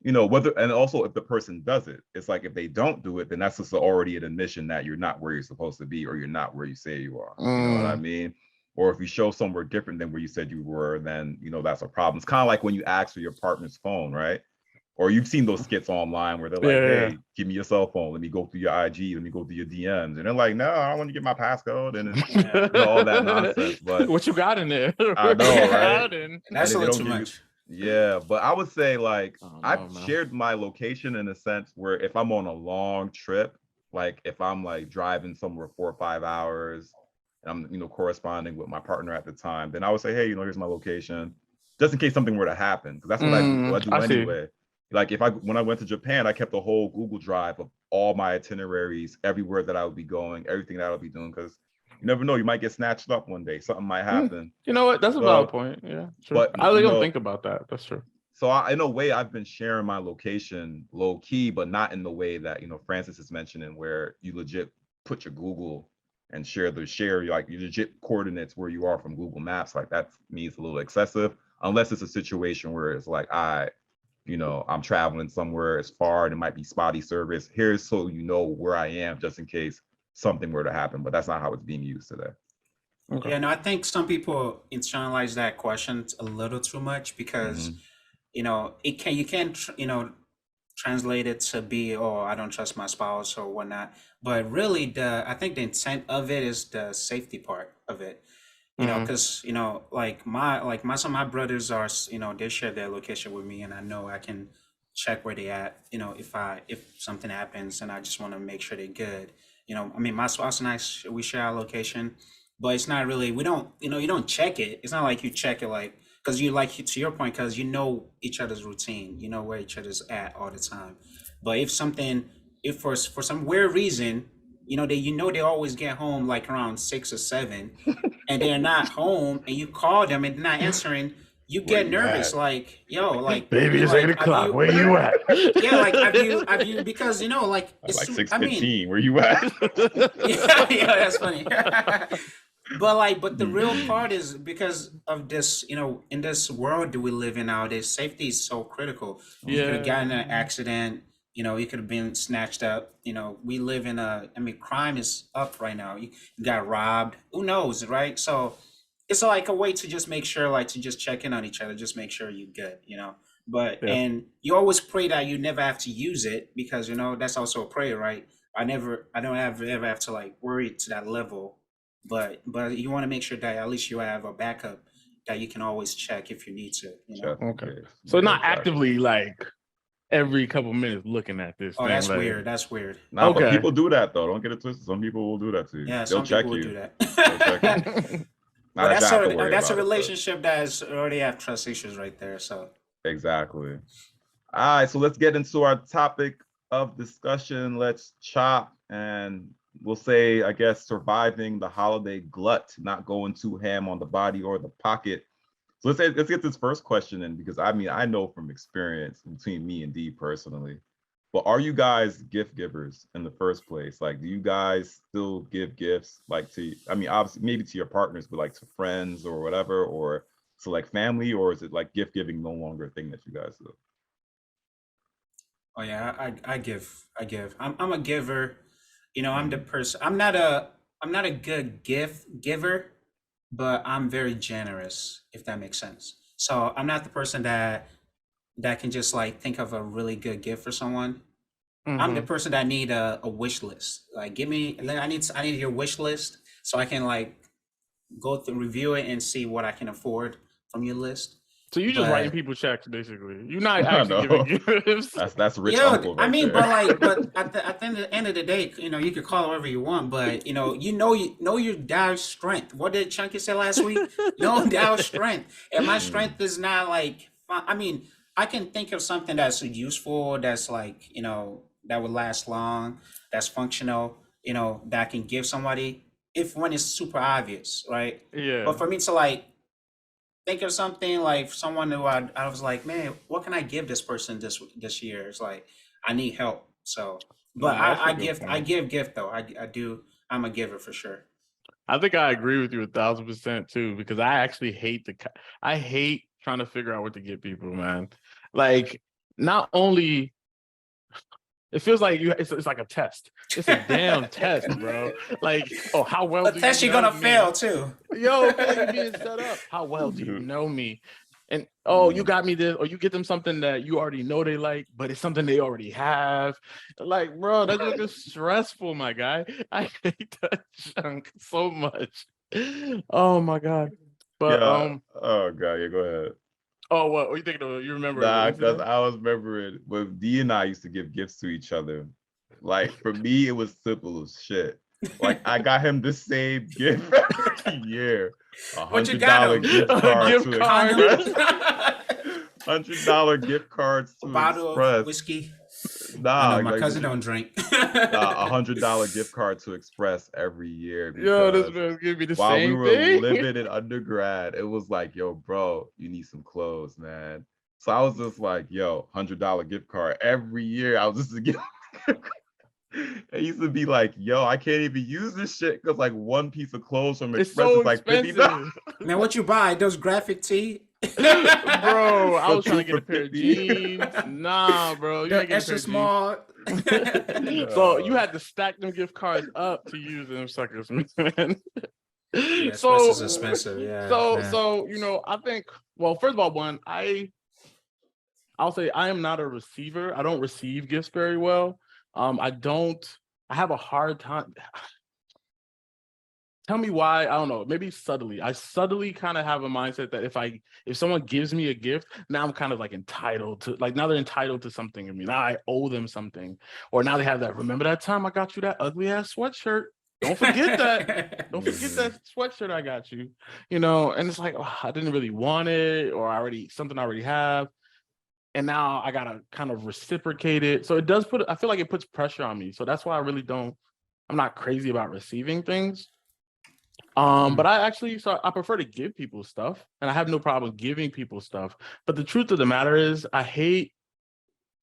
B: you know, whether, and also if the person does it, it's like if they don't do it, then that's just already an admission that you're not where you're supposed to be, or you're not where you say you are. You know what I mean? Or if you show somewhere different than where you said you were, then, you know, that's a problem. It's kind of like when you ask for your partner's phone, right? Or you've seen those skits online where they're like, hey, give me your cell phone. Let me go through your IG. Let me go through your DMs. And they're like, no, I don't want to get my passcode. And you know, all that nonsense. But
D: what you got in there?
B: I know, right?
C: That's a little too much.
B: Yeah, but I would say like I've shared my location in a sense where if I'm on a long trip, like if I'm like driving somewhere 4 or 5 hours, and I'm, you know, corresponding with my partner at the time, then I would say, hey, you know, here's my location, just in case something were to happen, because that's what I do anyway. Like when I went to Japan, I kept a whole Google Drive of all my itineraries, everywhere that I would be going, everything that I would be doing, because you never know, you might get snatched up one day. Something might happen.
D: You know what? That's a valid point. Yeah, true. But I really don't think about that. That's true.
B: So in a way, I've been sharing my location low key, but not in the way that, you know, Francis is mentioning, where you legit put your Google and share like your legit coordinates where you are from Google Maps. Like that means a little excessive, unless it's a situation where it's like, you know, I'm traveling somewhere as far and it might be spotty service. Here's so you know where I am, just in case something were to happen. But that's not how it's being used today.
C: Okay. Yeah, no, I think some people internalize that question a little too much because, you know, you can't, you know, translate it to be, oh, I don't trust my spouse or whatnot. But really, I think the intent of it is the safety part of it. You know, because, you know, some of my brothers are, you know, they share their location with me, and I know I can check where they at, you know, if something happens, and I just want to make sure they're good. You know, I mean, my spouse and I, we share our location, but it's not really, we don't, you know, you don't check it. It's not like you check it like, because you, like, to your point, because you know each other's routine, you know where each other's at all the time. But if for some weird reason, you know, they always get home like around 6 or 7, and they're not home, and you call them and they're not answering, you get nervous, like, yo, like,
D: baby, it's 8 o'clock. Where you at?
C: Yeah, like, have you, because, you know, like, it's
B: like 6:15. Where you at?
C: yeah, that's funny. But the real part is because of this, you know, in this world that we live in nowadays, safety is so critical. You could have gotten in an accident. You know, you could have been snatched up. You know, we live in crime is up right now. You got robbed. Who knows, right? So it's like a way to just make sure, like, to just check in on each other, just make sure you're good, you know. But, and you always pray that you never have to use it, because, you know, that's also a prayer, right? I don't ever have to, like, worry to that level. But you want to make sure that at least you have a backup that you can always check if you need to, you know.
D: Okay. So not actively, like, every couple minutes looking at this.
C: Oh,
D: thing,
C: that's
D: like,
C: weird. That's weird.
B: Nah, but people do that though. Don't get it twisted. Some people will do that too.
C: Yeah,
B: they'll
C: some
B: check
C: people
B: you.
C: will do that.
B: They'll check you.
C: But that's a relationship that already have trust issues right there. So
B: exactly. All right, so let's get into our topic of discussion. Let's chop, and we'll say, I guess, surviving the holiday glut, not going too ham on the body or the pocket. So let's get this first question in, because I mean, I know from experience between me and Dee personally, but are you guys gift givers in the first place? Like, do you guys still give gifts, like, to, I mean, obviously maybe to your partners, but like to friends or whatever, or to like family, or is it like gift giving no longer a thing that you guys do?
C: Oh yeah, I give. I'm a giver. You know, I'm the person. I'm not a good gift giver, but I'm very generous, if that makes sense. So I'm not the person that can just like think of a really good gift for someone. I'm the person that need a wish list. Like, I need your wish list so I can like go through, review it, and see what I can afford from your list.
D: So you just writing people checks, basically. You're not actually giving gifts.
B: That's rich uncle. Right,
C: I mean,
B: there.
C: but at the end of the day, you know, you can call it whatever you want, but you know your Dow's strength. What did Chunky say last week? Know Dow's strength, and my strength is not like I mean, I can think of something that's useful, that's like, that would last long, that's functional, that I can give somebody if when it's super obvious, right?
D: Yeah.
C: But for me to like think of something like someone who I was like, man, what can I give this person this year? It's like I need help. So, but
D: Nah, that's a
C: I
D: good
C: I
D: point.
C: give gift though. I do. I'm a giver for sure.
D: I think I agree with you 1,000% too, because I actually I hate trying to figure out what to get people, man. Like, not only it feels like it's like a test. It's a damn test, bro. Like, oh, how well
C: A
D: do
C: test
D: you
C: you're
D: know
C: gonna
D: me?
C: fail too.
D: Yo, I feel like you're being set up. How well do you
B: Dude.
D: know me? And oh, you got me this, or you get them something that you already know they like, but it's something they already have. Like, bro, that's just stressful, my guy. I hate that junk so much. Oh my god. But
B: Yeah. Oh god. Yeah. Go ahead.
D: oh, what are you thinking of? You remember
B: Nah,
D: what
B: because
D: incident?
B: I was remembering when D and I used to give gifts to each other. Like for me, it was simple as shit. Like I got him the same gift every year.
C: What you got
B: $100
C: him?
B: gift
D: A
B: card
D: gift
B: to
D: card.
B: Express. $100 gift cards
C: A
B: to
C: bottle of
B: Express.
C: whiskey. I
B: Nah,
C: know my
B: like
C: cousin don't drink.
B: $100 gift card to Express every year
D: Yo, this
B: because
D: man's giving me the
B: while we
D: same
B: were
D: thing.
B: living in undergrad, it was like, yo, bro, you need some clothes, man. So I was just like, yo, $100 gift card every year. I was just to get. It used to be like, yo, I can't even use this shit because like one piece of clothes from
D: It's
B: Express
D: so
B: is like $50.
D: expensive.
C: Man, what you buy? Those graphic tee?
D: Bro, I
B: For
D: was trying
B: two
D: to get
B: for
D: a pair of
B: 50.
D: jeans. Nah, bro, you
C: The
D: ain't getting a pair
C: extra
D: of jeans.
C: small.
D: So you had to stack them gift cards up to use them suckers, man.
C: Yeah, Express is
D: So,
C: expensive. Yeah,
D: so,
C: man.
D: so I think. Well, first of all, I'll say I am not a receiver. I don't receive gifts very well. I don't. I have a hard time. Tell me why. I don't know. Maybe subtly. I subtly kind of have a mindset that if someone gives me a gift, now I'm kind of like entitled to, like now they're entitled to something of me. Now I owe them something. Or now they have that, remember that time I got you that ugly ass sweatshirt? Don't forget that. Don't forget that sweatshirt I got you. And it's like, oh, I didn't really want it, or something I already have. And now I gotta kind of reciprocate it. So I feel like it puts pressure on me. So that's why I'm not crazy about receiving things. But I prefer to give people stuff, and I have no problem giving people stuff. But the truth of the matter is, I hate,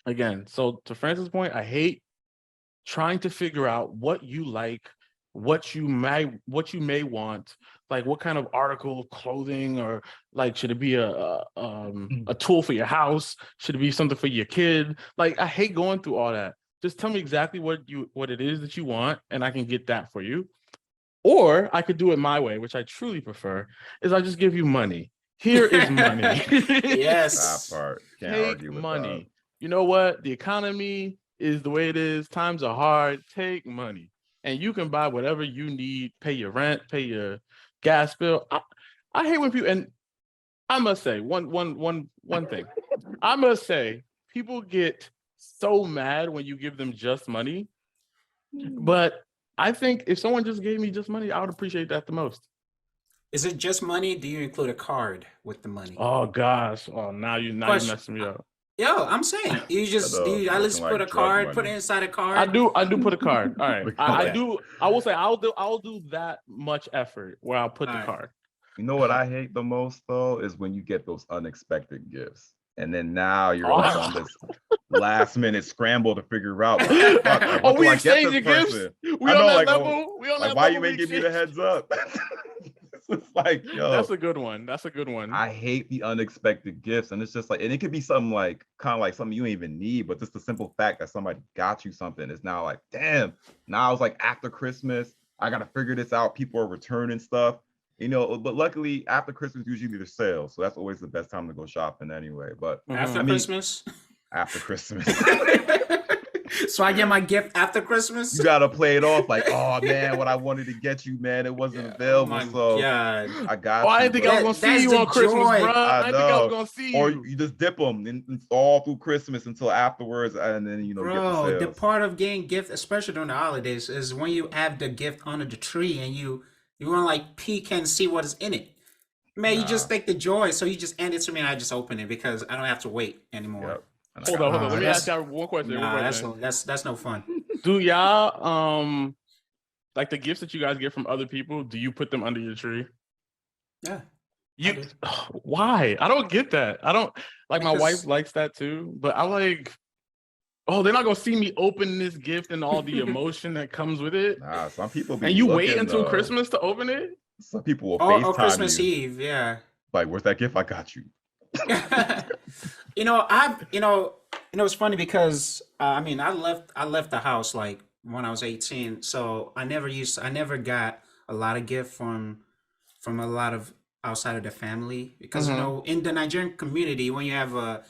D: again, so to Francis' point, I hate trying to figure out what you like, what you may want, like what kind of article, clothing, or like should it be a tool for your house? Should it be something for your kid? Like I hate going through all that. Just tell me exactly what it is that you want, and I can get that for you. Or I could do it my way, which I truly prefer, is I just give you money. Here is money.
C: Yes.
B: That part. Can't
D: Take
B: argue with
D: money.
B: that.
D: You know what? The economy is the way it is. Times are hard. Take money. And you can buy whatever you need, pay your rent, pay your gas bill. I hate when people, and I must say, one thing. I must say, people get so mad when you give them just money. But I think if someone just gave me just money, I would appreciate that the most.
C: Is it just money? Do you include a card with the money?
D: Oh gosh. Oh, now you
C: Question.
D: messing me up.
C: Yo, I'm saying you just
B: know,
C: do you at least
B: looking
C: put
B: like
C: a
B: drug
C: card, put it
B: money.
C: inside a card.
D: I do put a card. All right. I
C: Okay.
D: do. I will say I'll do that much effort where I'll put the card.
B: You know what I hate the most though is when you get those unexpected gifts, and then now you're like on this last minute scramble to figure out. What the fuck? Like, what do I get this person?
D: We on that level. We on that level.
B: Why you ain't give me the heads up? It's like, yo,
D: that's a good one.
B: I hate the unexpected gifts, and it's just like, and it could be something like kind of like something you don't even need, but just the simple fact that somebody got you something is now like, damn. Now it's like after Christmas, I gotta figure this out. People are returning stuff. But luckily after Christmas usually there's sales, so that's always the best time to go shopping anyway. But
C: after Christmas.
B: After Christmas.
C: So I get my gift after Christmas.
B: You gotta play it off like, oh man, what I wanted to get you, man, it wasn't available.
C: Oh my
B: so
C: God.
B: I got you.
D: I didn't think I was gonna see you on Christmas, bro. I didn't think I was gonna see you.
B: Or you just dip them all through Christmas until afterwards, and then
C: Bro,
B: get the sales.
C: the part of getting gift, especially during the holidays, is when you have the gift under the tree and you want to like peek and see what is in it. Man, you just take the joy. So you just hand it to me and I just open it because I don't have to wait anymore.
B: Yep. And
D: Hold on. Let me
C: that's-
D: ask y'all one question.
C: Nah, that's no fun.
D: Do y'all like the gifts that you guys get from other people? Do you put them under your tree?
C: Yeah.
D: You why? I don't get that. I don't like
C: Because
D: my wife likes that too, but I like. Oh, they're not gonna see me open this gift and all the emotion that comes with it.
B: Nah, some people be
D: And you wait
B: looking,
D: until
B: though.
D: Christmas to open it?
B: Some people will
C: or
B: FaceTime
C: Christmas
B: you.
C: Eve, yeah.
B: Like, where's that gift? I got you.
C: It's funny because I left the house like when I was 18, so I never got a lot of gift from a lot of outside of the family because in the Nigerian community when you have a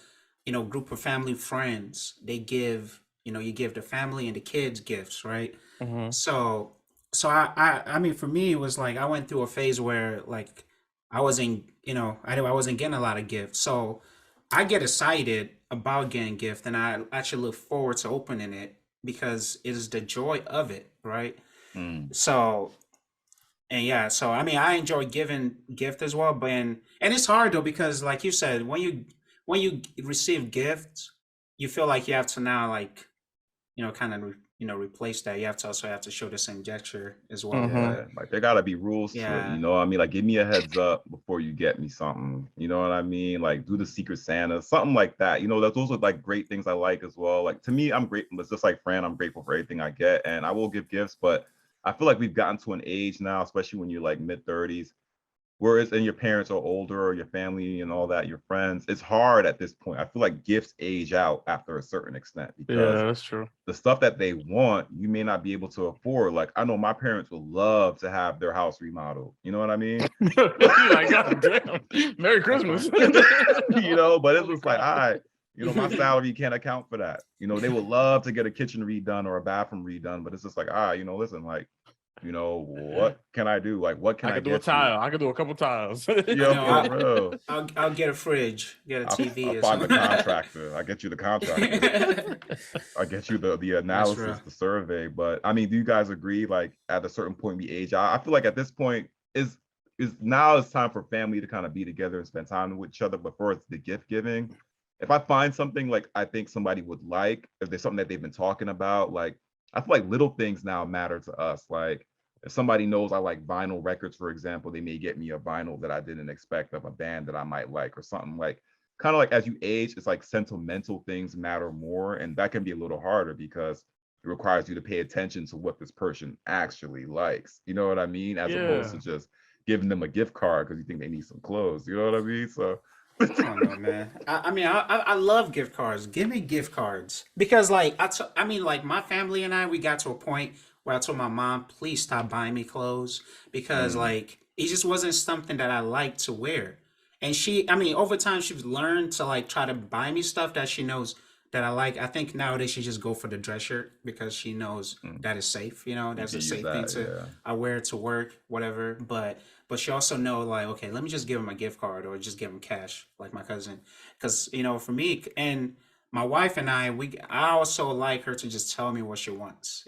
C: group of family friends, they give you give the family and the kids gifts, right? So for me it was like I went through a phase where like I wasn't I wasn't getting a lot of gifts, so I get excited about getting gift and I actually look forward to opening it because it is the joy of it, right?
B: Mm.
C: So and yeah, so I enjoy giving gift as well, but and it's hard though because like you said, when you receive gifts, you feel like you have to now like kind of replace that. You have to show the same gesture as well.
B: Yeah, like there gotta be rules to it.
C: Yeah.
B: You know what I mean? Like give me a heads up before you get me something. You know what I mean? Like do the Secret Santa, something like that. You know, those are like great things I like as well. Like to me, I'm grateful. It's just like Fran, I'm grateful for everything I get, and I will give gifts. But I feel like we've gotten to an age now, especially when you're like mid-30s, whereas and your parents are older or your family and all that, your friends, it's hard at this point. I feel like gifts age out after a certain extent because
D: Yeah, that's true.
B: the stuff that they want, you may not be able to afford. Like I know my parents would love to have their house remodeled. You know what I mean?
D: Like, God damn. Merry Christmas.
B: But it's just like, all right, my salary can't account for that. They would love to get a kitchen redone or a bathroom redone, but it's just like, all right, listen, like, what can I do? Like, what can I
D: could do a
B: get
D: tile. I could do a couple tiles.
B: For real.
C: I'll get a fridge, get a TV.
B: I'll find the contractor. I get you the contractor. I get you the analysis, the survey. But I mean, do you guys agree? Like, at a certain point, we age out. I feel like at this point is now it's time for family to kind of be together and spend time with each other. Before it's the gift giving, if I find something like I think somebody would like, if there's something that they've been talking about, like. I feel like little things now matter to us. Like if somebody knows I like vinyl records, for example, they may get me a vinyl that I didn't expect of a band that I might like or something like kind of like as you age, it's like sentimental things matter more. And that can be a little harder because it requires you to pay attention to what this person actually likes. You know what I mean? As opposed to just giving them a gift card because you think they need some clothes. You know what I mean? So
C: I don't know, man. I love gift cards. Give me gift cards because, like, like my family and we got to a point where I told my mom, please stop buying me clothes because, like, it just wasn't something that I liked to wear. And over time, she's learned to like try to buy me stuff that she knows that I like. I think nowadays she just go for the dress shirt because she knows that is safe. That's a safe thing to. I wear it to work, whatever. But she also know like, okay, let me just give him a gift card or just give him cash, like my cousin, because for me and my wife and I also like her to just tell me what she wants.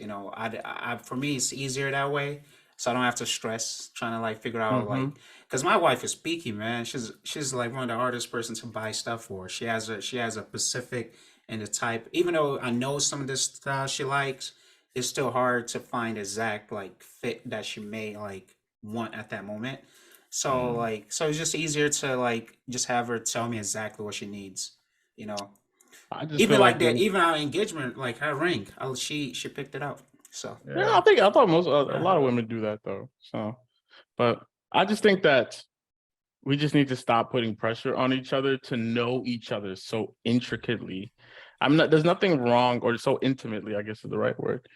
C: For me it's easier that way, so I don't have to stress trying to like figure out like, because my wife is picky, man. She's like one of the hardest person to buy stuff for. She has a specific and the type. Even though I know some of this style she likes, it's still hard to find exact like fit that she may like want at that moment. So so it's just easier to like just have her tell me exactly what she needs.
D: I just
C: Even
D: feel
C: like that, even our engagement, like her ring, she picked it out. So
D: I thought a lot of women do that though. So, but I just think that we just need to stop putting pressure on each other to know each other so intricately. There's nothing wrong, or so intimately, I guess is the right word.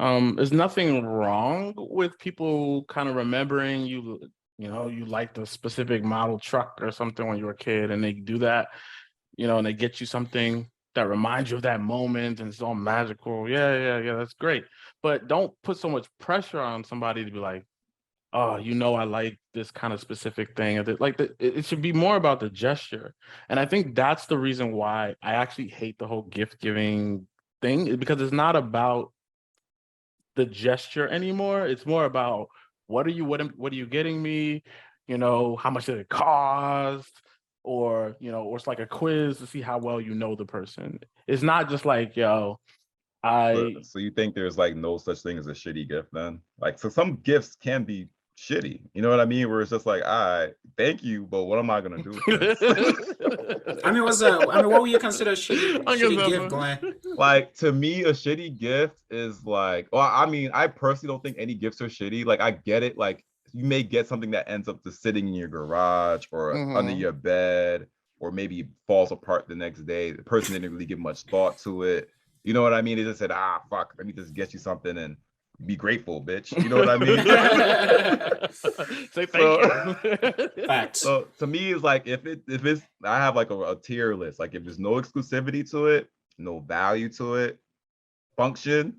D: There's nothing wrong with people kind of remembering you liked a specific model truck or something when you were a kid, and they do that, and they get you something that reminds you of that moment, and it's all magical. Yeah, that's great. But don't put so much pressure on somebody to be like, oh, I like this kind of specific thing. It should be more about the gesture. And I think that's the reason why I actually hate the whole gift giving thing, because it's not about the gesture anymore. It's more about what are you getting me? how much did it cost, or or it's like a quiz to see how well you know the person. It's not just like,
B: So you think there's like no such thing as a shitty gift then? Like, so some gifts can be shitty, you know what I mean? Where it's just like, thank you, but what am I gonna do with this?
C: What would you consider a shitty gift, Glenn?
B: Like, to me, a shitty gift is like, well, I mean, I personally don't think any gifts are shitty. Like, I get it. Like, you may get something that ends up just sitting in your garage or under your bed, or maybe falls apart the next day. The person didn't really give much thought to it. You know what I mean? They just said, fuck, let me just get you something and be grateful, bitch. You know what I mean?
D: Say thank you.
C: Facts.
B: So to me, it's like, if it's, I have like a tier list. Like, if there's no exclusivity to it, no value to it, function,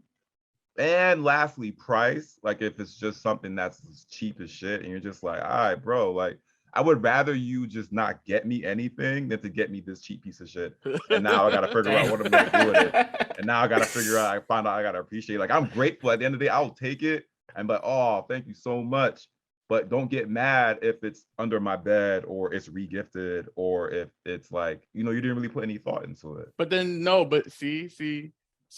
B: and lastly, price. Like, if it's just something that's cheap as shit and you're just like, all right, bro, like, I would rather you just not get me anything than to get me this cheap piece of shit. And now I got to figure out what I'm going to do with it. And now I got to figure out, I find out I got to appreciate it. Like, I'm grateful at the end of the day. I'll take it and be like, oh, thank you so much. But don't get mad if it's under my bed or it's regifted, or if it's like, you didn't really put any thought into it.
D: But then, see,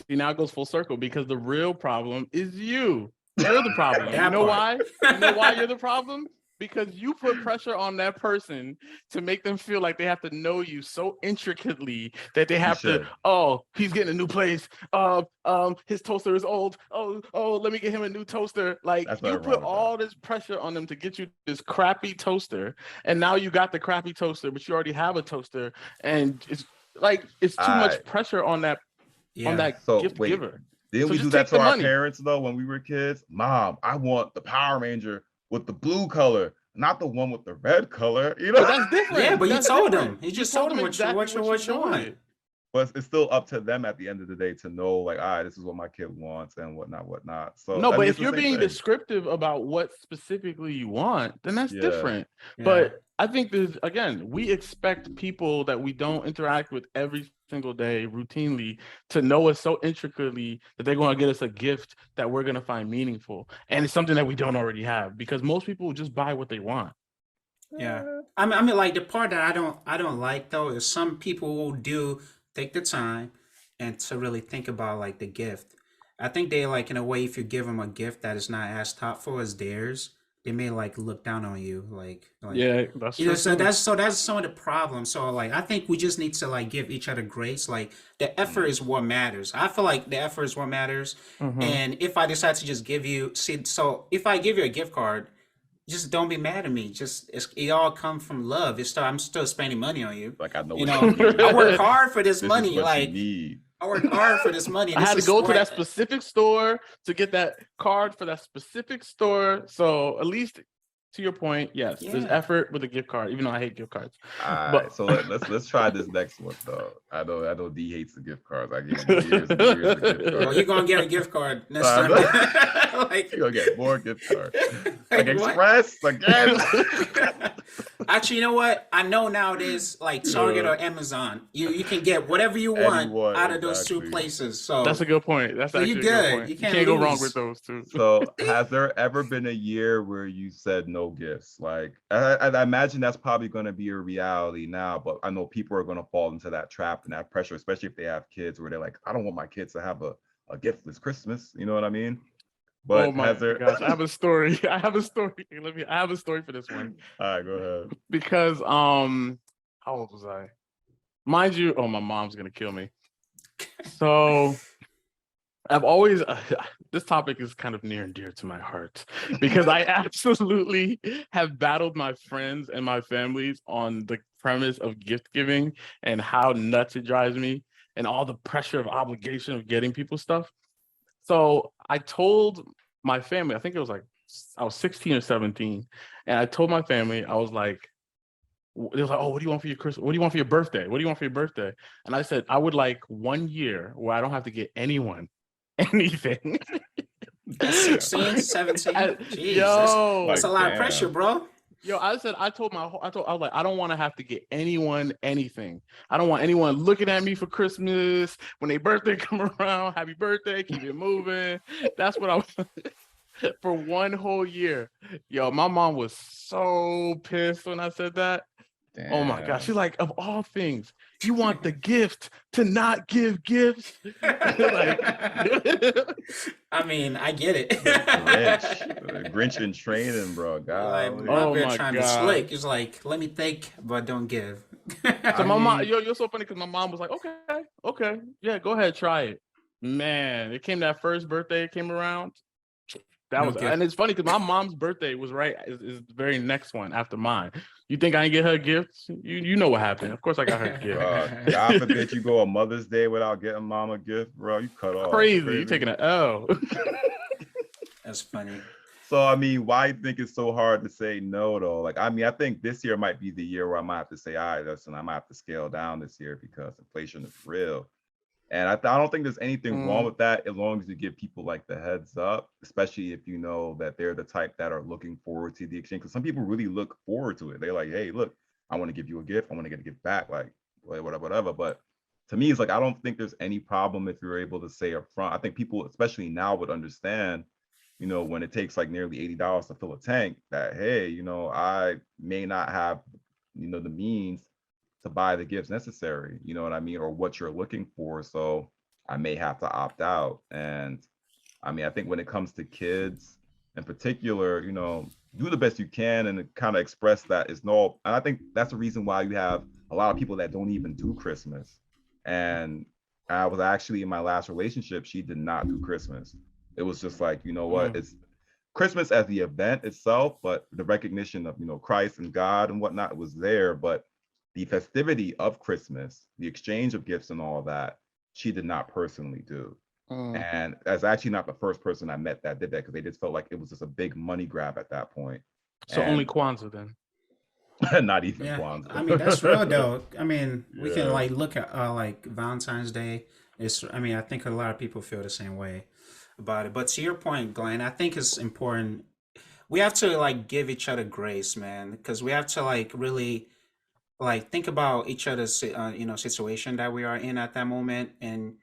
D: now it goes full circle, because the real problem is you. You're the problem. You know why? You know why you're the problem? Because you put pressure on that person to make them feel like they have to know you so intricately that they have to, he's getting a new place. His toaster is old. Oh, let me get him a new toaster. Like, you put all this pressure on them to get you this crappy toaster. And now you got the crappy toaster, but you already have a toaster. And it's like, it's too much pressure on that, gift giver.
B: Didn't we do that to our parents though when we were kids? Mom, I want the Power Ranger with the blue color, not the one with the red color.
D: But that's different.
C: Yeah, but you told them. You just told them what you want.
B: But it's still up to them at the end of the day to know, like, all right, this is what my kid wants and whatnot. So
D: no, but if you're being descriptive about what specifically you want, then that's different. Yeah. But I think we expect people that we don't interact with every single day routinely to know us so intricately that they're going to get us a gift that we're going to find meaningful. And it's something that we don't already have, because most people just buy what they want.
C: Yeah. I mean, like, the part that I don't like though is some people will take the time and to really think about like the gift. I think they, like, in a way, if you give them a gift that is not as thoughtful as theirs, they may like look down on you, like
D: yeah, that's true.
C: So that's some of the problem. So like, I think we just need to like give each other grace. Like, the effort is what matters. I feel like the effort is what matters. And if I decide to just give you, if I give you a gift card, just don't be mad at me. It all comes from love. I'm still spending money on you.
B: Like, I know,
C: I work hard for this money. Like,
B: you need.
C: I work hard for this money.
D: I had to go to that specific store to get that card for that specific store. So at least, to your point, yes, there's effort with a gift card, even though I hate gift cards.
B: So let's try this next one though. I know D hates the gift cards. I give him years and years of gift cards.
C: Well, you're gonna get a gift card next time.
B: Like, you're gonna get more gift cards. Like Express again.
C: Actually, you know what? I know nowadays, like Target or Amazon, you can get whatever you want out of those two places. So
D: that's a good point. That's actually a good point. You can't go wrong with those two.
B: So has there ever been a year where you said no gifts? Like, I imagine that's probably going to be a reality now, but I know people are going to fall into that trap and that pressure, especially if they have kids, where they're like, I don't want my kids to have a giftless Christmas. You know what I mean? But
D: oh my gosh, I have a story. I have a story for this one.
B: All right, go ahead.
D: Because how old was I? Mind you, my mom's gonna kill me. So I've always this topic is kind of near and dear to my heart, because I absolutely have battled my friends and my families on the premise of gift giving and how nuts it drives me and all the pressure of obligation of getting people stuff. So I told my family, I think it was like I was 16 or 17, and I told my family, I was like, they was like, oh, what do you want for your Christmas? What do you want for your birthday? What do you want for your birthday? And I said, I would like 1 year where I don't have to get anyone anything.
C: 16, 17. Jeez, that's a lot of pressure, bro.
D: I was like, I don't want to have to get anyone anything. I don't want anyone looking at me for Christmas when their birthday come around. Happy birthday, keep it moving. That's what I was. for 1 whole year. Yo, my mom was so pissed when I said that.
B: Damn.
D: Oh my gosh. She's like, of all things, you want the gift to not give gifts? Like,
C: I mean, I get it.
B: Grinch in training, bro. God.
C: Like, my
D: oh
C: bad
D: my
C: trying to
D: God.
C: slick. It's like, let me think, but don't give.
D: So my mom, you're so funny because my mom was like, okay, yeah, go ahead, try it. Man, it came that first birthday came around. That
C: No
D: was,
C: gift.
D: and it's funny because my mom's birthday was right is the very next one after mine. You think I didn't get her gifts? You know what happened? Of course, I got her a gift.
B: God forbid you go a Mother's Day without getting mom a gift, bro. You cut off.
D: Crazy. You taking an L.
C: That's funny.
B: So I mean, why do you think it's so hard to say no though? Like, I mean, I think this year might be the year where I might have to say, all right, listen, I might have to scale down this year because inflation is real. And I don't think there's anything wrong with that as long as you give people like the heads up, especially if you know that they're the type that are looking forward to the exchange. Because some people really look forward to it. They're like, hey, look, I want to give you a gift. I want to get a gift back, like whatever. But to me, it's like, I don't think there's any problem if you're able to say up front. I think people, especially now, would understand, you know, when it takes like nearly $80 to fill a tank, that, hey, you know, I may not have, you know, the means to buy the gifts necessary, you know what I mean, or what you're looking for. So I may have to opt out. And I mean, I think when it comes to kids in particular, you know, do the best you can and kind of express that it's no. And I think that's the reason why you have a lot of people that don't even do Christmas. And I was actually in my last relationship, she did not do Christmas. It was just like, you know what, it's Christmas as the event itself, but the recognition of, you know, Christ and God and whatnot was there. But the festivity of Christmas, the exchange of gifts and all that, she did not personally do. And that's actually not the first person I met that did that, because they just felt like it was just a big money grab at that point.
D: So
B: and
D: only Kwanzaa then.
B: not even
C: Yeah,
B: Kwanzaa.
C: I mean, that's real though. I mean, we can
B: Yeah.
C: like look at like Valentine's Day. I mean, I think a lot of people feel the same way about it. But to your point, Glenn, I think it's important. We have to like give each other grace, man, because we have to like really like think about each other's situation that we are in at that moment, and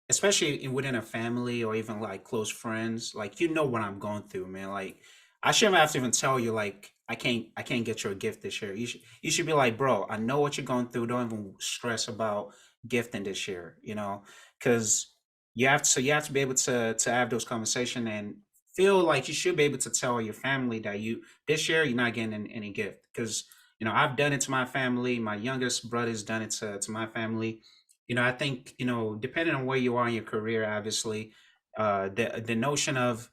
C: especially within a family or even like close friends. Like, you know what I'm going through, man. Like, I shouldn't have to even tell you like I can't get you a gift this year. You should be like, bro, I know what you're going through. Don't even stress about gifting this year, because you have to be able to have those conversations and feel like you should be able to tell your family that you this year you're not getting any gift. Because I've done it to my family. My youngest brother's done it to my family. I think, depending on where you are in your career, obviously, the notion of,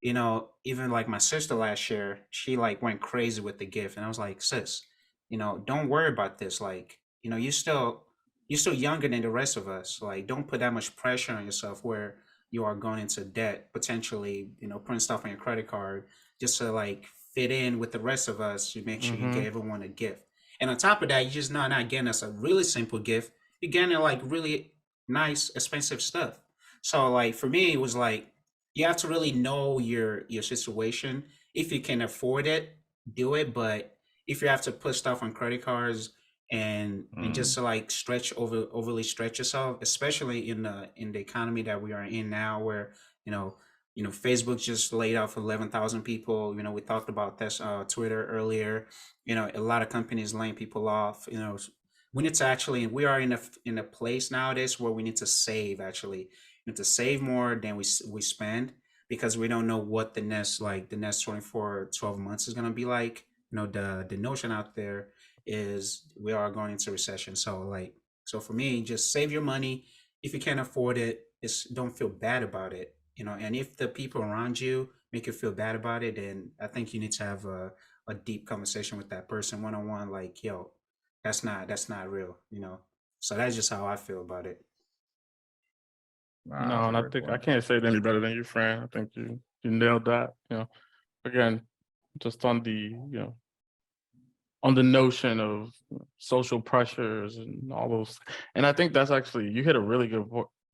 C: even like my sister last year, she like went crazy with the gift. And I was like, sis, don't worry about this. Like, you're still younger than the rest of us. Like, don't put that much pressure on yourself where you are going into debt, potentially, putting stuff on your credit card just to like fit in with the rest of us. You make sure you give everyone a gift. And on top of that, you just not getting us a really simple gift. You're getting like really nice, expensive stuff. So like for me, it was like you have to really know your situation. If you can afford it, do it. But if you have to put stuff on credit cards and just to like overly stretch yourself, especially in the economy that we are in now, where you know Facebook just laid off 11,000 people. We talked about this Twitter earlier. A lot of companies laying people off. We need to actually, we are in a place nowadays where we need to save. Actually, we need to save more than we spend, because we don't know what the next 24 12 months is going to be like. The notion out there is we are going into recession. So for me, just save your money. If you can't afford it, don't feel bad about it. And if the people around you make you feel bad about it, then I think you need to have a deep conversation with that person one on one. Like, yo, that's not real. So that's just how I feel about it.
D: No, and I think I can't say it any better than you, Fran. I think you nailed that. Again, just on the on the notion of social pressures and all those, and I think that's actually, you hit a really good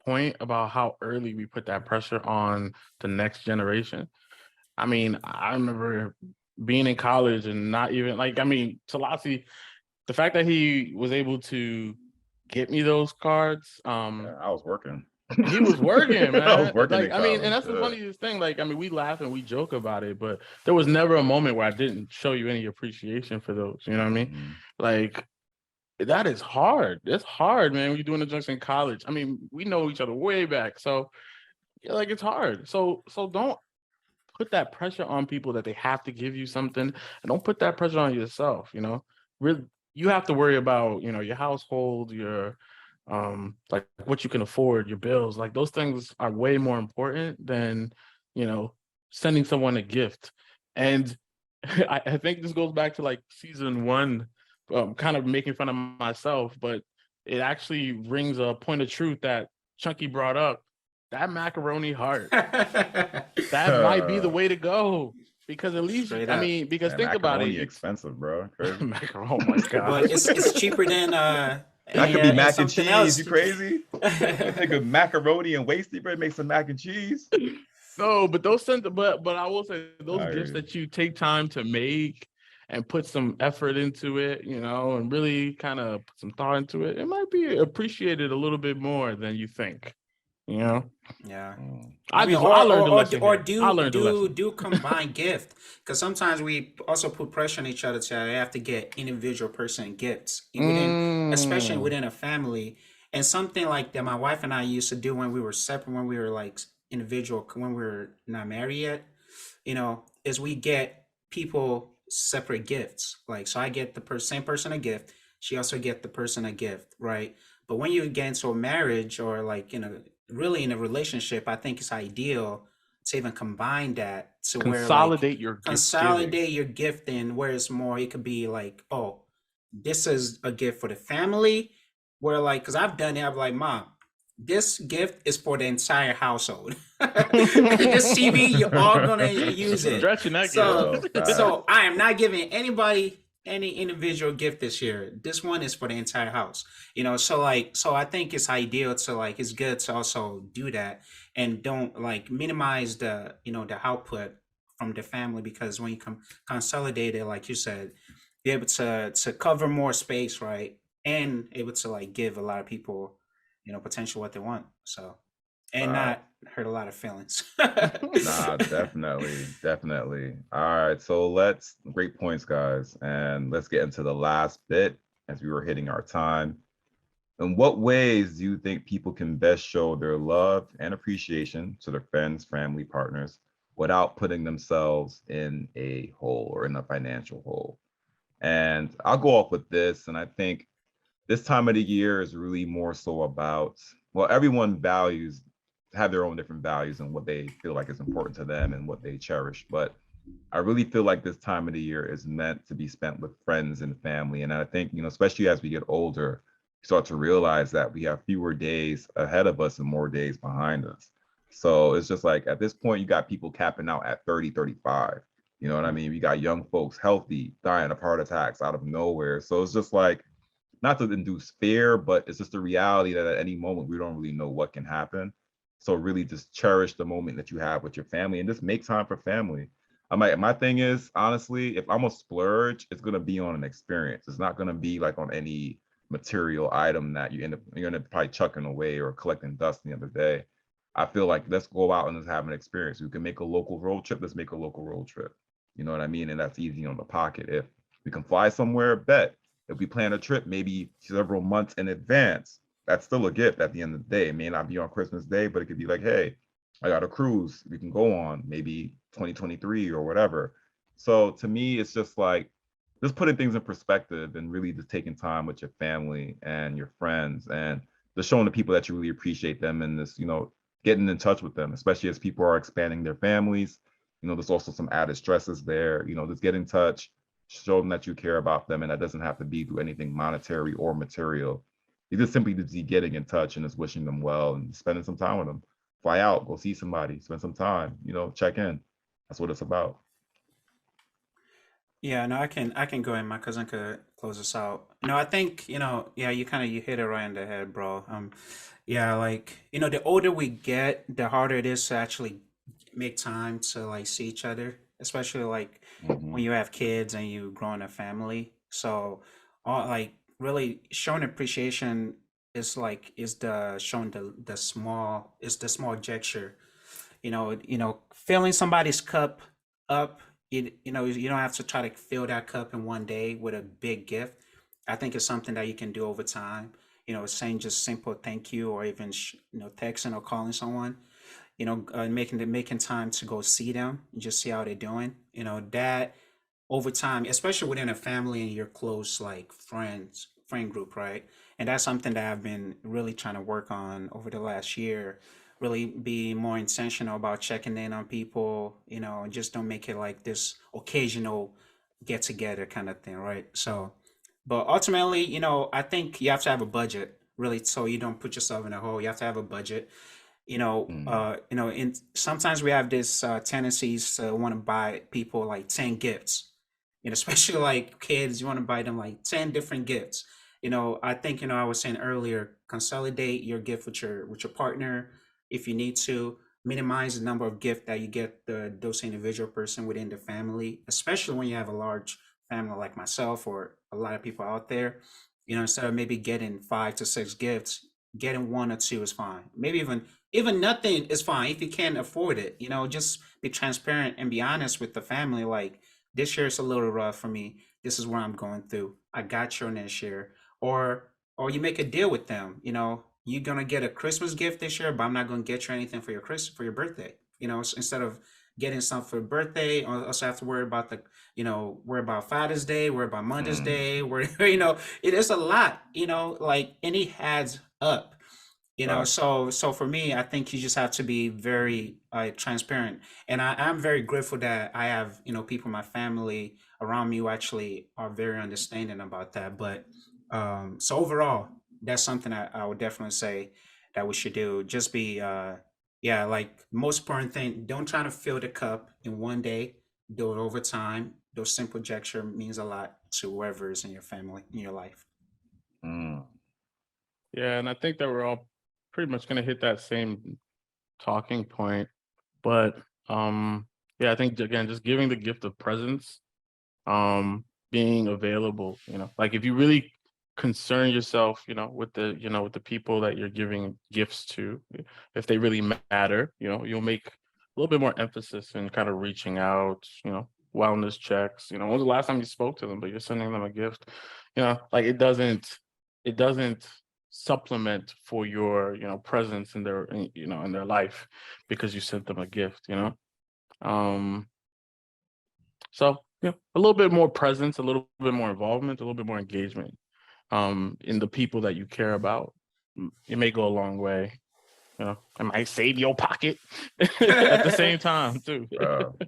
D: point about how early we put that pressure on the next generation. I mean, I remember being in college and not even like, I mean, Talasi, the fact that he was able to get me those cards.
B: I was working.
D: He was working, man.
B: I was working
D: Like,
B: in
D: I mean, and
B: college.
D: that's the funniest thing. Like, I mean, we laugh and we joke about it, but there was never a moment where I didn't show you any appreciation for those. You know what I mean?
B: Mhm.
D: Like, that is hard. It's hard, man. When you're doing the jokes in college. I mean, we know each other way back, so yeah, like it's hard. So don't put that pressure on people that they have to give you something, and don't put that pressure on yourself. You know, really, you have to worry about your household, your like what you can afford, your bills. Like those things are way more important than you know sending someone a gift. And I think this goes back to like season one, kind of making fun of myself, but it actually rings a point of truth that Chunky brought up. That macaroni heart, that might be the way to go. Because at least,
C: Straight
D: I
C: up.
D: mean, because
B: Man,
D: think about it,
B: macaroni expensive, bro. Crazy.
D: macaroni. Oh my
C: But
D: gosh.
C: it's cheaper than
B: That could be
C: and
B: mac and
C: something
B: cheese.
C: else.
B: You crazy? You take a macaroni and waste it, bread, make some mac and cheese.
D: No, but but I will say those
B: I hear
D: gifts
B: you.
D: that you take time to make and put some effort into it, and really kind of put some thought into it, it might be appreciated a little bit more than you think. You know,
C: Yeah.
B: Mm.
C: I mean,
D: I learned a lesson
C: or
D: here. I
C: do
D: learned a lesson.
C: combine gift, because sometimes we also put pressure on each other to have to get individual person gifts especially
D: Mm.
C: within a family. And something like that my wife and I used to do when we were separate, when we were like individual, when we were not married yet, is we get people separate gifts. Like, so I get the same person a gift, she also get the person a gift, right? But when you get into a marriage or like really in a relationship, I think it's ideal to even combine that to where like
D: Consolidate your gift giving.
C: consolidate your gifting, where it's more, it could be like, oh, this is a gift for the family, where like, because I've done it, I'm like, Mom, this gift is for the entire household. This TV, you're all gonna use it.
D: Stretching that gift.
C: So,
B: Yo, facts.
C: so I am not giving anybody any individual gift this year. This one is for the entire house. So like, so I think it's ideal to like, it's good to also do that and don't like minimize the output from the family, because when you consolidate it, like you said, be able to cover more space, right? And able to like give a lot of people, potential what they want. So, and not
B: Facts.
C: hurt a lot of feelings.
B: Nah, definitely, definitely. All right, so great points, guys, and let's get into the last bit as we were hitting our time. In what ways do you think people can best show their love and appreciation to their friends, family, partners without putting themselves in a hole or in a financial hole? And I'll go off with this, and I think this time of the year is really more so about, well, everyone have their own different values and what they feel like is important to them and what they cherish. But I really feel like this time of the year is meant to be spent with friends and family. And I think, especially as we get older, we start to realize that we have fewer days ahead of us and more days behind us. So it's just like at this point, you got people capping out at 30, 35. You know what I mean? We got young folks healthy, dying of heart attacks out of nowhere. So it's just like, not to induce fear, but it's just the reality that at any moment we don't really know what can happen. So really just cherish the moment that you have with your family and just make time for family. My thing is, honestly, if I'm gonna splurge, it's gonna be on an experience. It's not gonna be like on any material item that you're gonna probably chucking away or collecting dust the other day. I feel like let's go out and let's have an experience. We can make a local road trip. Let's make a local road trip. You know what I mean? And that's easy on the pocket. If we can fly somewhere, bet. If we plan a trip maybe several months in advance, that's still a gift at the end of the day. It may not be on Christmas Day, but it could be like, hey, I got a cruise we can go on, maybe 2023 or whatever. So to me, it's just like just putting things in perspective and really just taking time with your family and your friends and just showing the people that you really appreciate them and this, getting in touch with them, especially as people are expanding their families. There's also some added stresses there, just get in touch, show them that you care about them, and that doesn't have to be through anything monetary or material. You just simply be getting in touch and just wishing them well and spending some time with them. Fly out, go see somebody, spend some time, check in. That's what it's about.
C: Yeah, no, I can go in. My cousin could close us out. No, I think, yeah, you hit it right in the head, bro. Yeah, like, the older we get, the harder it is to actually make time to like see each other, especially like
B: Mm-hmm.
C: when you have kids and you grow in a family. So all like really showing appreciation is the showing the small, it's the small gesture. Filling somebody's cup up. You don't have to try to fill that cup in one day with a big gift. I think it's something that you can do over time. Saying just simple thank you, or even texting or calling someone. Making time to go see them and just see how they're doing. That over time, especially within a family and your close like friend group, right? And that's something that I've been really trying to work on over the last year. Really be more intentional about checking in on people, and just don't make it like this occasional get together kind of thing, right? So, but ultimately, I think you have to have a budget really, so you don't put yourself in a hole. You have to have a budget.
B: Mm.
C: And sometimes we have this tendencies to want to buy people like 10 gifts, especially like kids, you want to buy them like 10 different gifts. I think, I was saying earlier, consolidate your gift with your partner if you need to. Minimize the number of gifts that you get those individual person within the family, especially when you have a large family like myself or a lot of people out there. Instead of maybe getting 5 to 6 gifts, getting one or two is fine. Maybe even nothing is fine if you can't afford it. Just be transparent and be honest with the family. Like, this year is a little rough for me. This is where I'm going through. I got you next year. Or you make a deal with them. You're gonna get a Christmas gift this year, but I'm not gonna get you anything for your birthday. Instead of getting something for birthday, also have to worry about worry about Father's Day, worry about Mother's
B: Mm.
C: Day, where it is a lot. Like any adds up.
B: Facts.
C: So for me, I think you just have to be very transparent. And I'm very grateful that I have, people in my family around me who actually are very understanding about that. But so overall, that's something I would definitely say that we should do. Just be yeah, like most important thing, don't try to fill the cup in one day. Do it over time. Those simple gesture means a lot to whoever is in your family, in your life.
B: Mm.
D: Yeah, and I think that we're all pretty much gonna hit that same talking point. But yeah, I think again, just giving the gift of presence, being available, like if you really concern yourself, with the people that you're giving gifts to, if they really matter, you'll make a little bit more emphasis in kind of reaching out, wellness checks, when was the last time you spoke to them, but you're sending them a gift, like it doesn't supplement for your, presence in their, in their life because you sent them a gift. Um, so yeah, a little bit more presence, a little bit more involvement, a little bit more engagement in the people that you care about. It may go a long way. It might save your pocket at the same time too.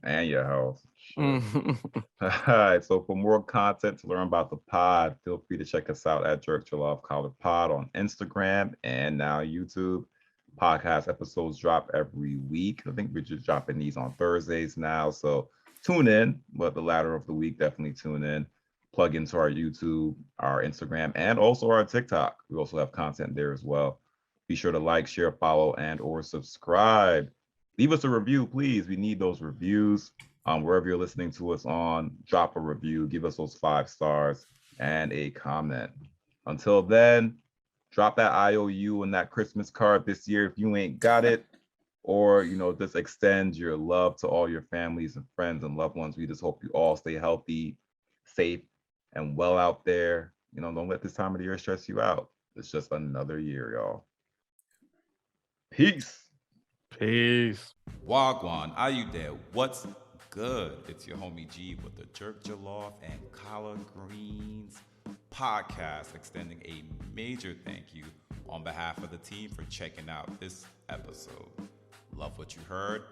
B: And your health. Sure.
D: Mhm.
B: All right. So for more content to learn about the pod, feel free to check us out at Jerk Your Love College Pod on Instagram and now YouTube. Podcast episodes drop every week. I think we're just dropping these on Thursdays now. So tune in, but the latter of the week, definitely tune in. Plug into our YouTube, our Instagram, and also our TikTok. We also have content there as well. Be sure to like, share, follow, and or subscribe. Leave us a review, please. We need those reviews. Wherever you're listening to us on, drop a review, give us those 5 stars and a comment. Until then, drop that IOU and that Christmas card this year if you ain't got it, or just extend your love to all your families and friends and loved ones. We just hope you all stay healthy, safe, and well out there. Don't let this time of the year stress you out. It's just another year, y'all. Peace.
D: Peace.
E: Wagwan, are you there? What's good? It's your homie G with the Jerk Jollof and Collard Greens podcast, extending a major thank you on behalf of the team for checking out this episode. Love what you heard?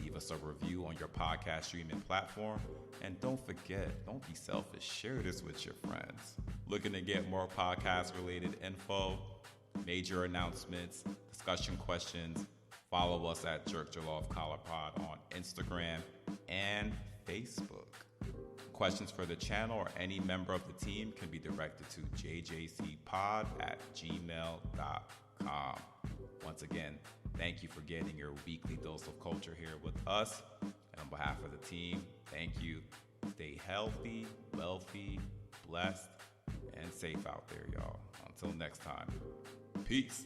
E: Leave us a review on your podcast streaming platform. And don't forget, don't be selfish, share this with your friends. Looking to get more podcast related info, major announcements, discussion questions? Follow us at Jerk Jollof Collard Pod on Instagram and Facebook. Questions for the channel or any member of the team can be directed to jjcpod@gmail.com. Once again, thank you for getting your weekly dose of culture here with us. And on behalf of the team, thank you. Stay healthy, wealthy, blessed, and safe out there, y'all. Until next time, Peace.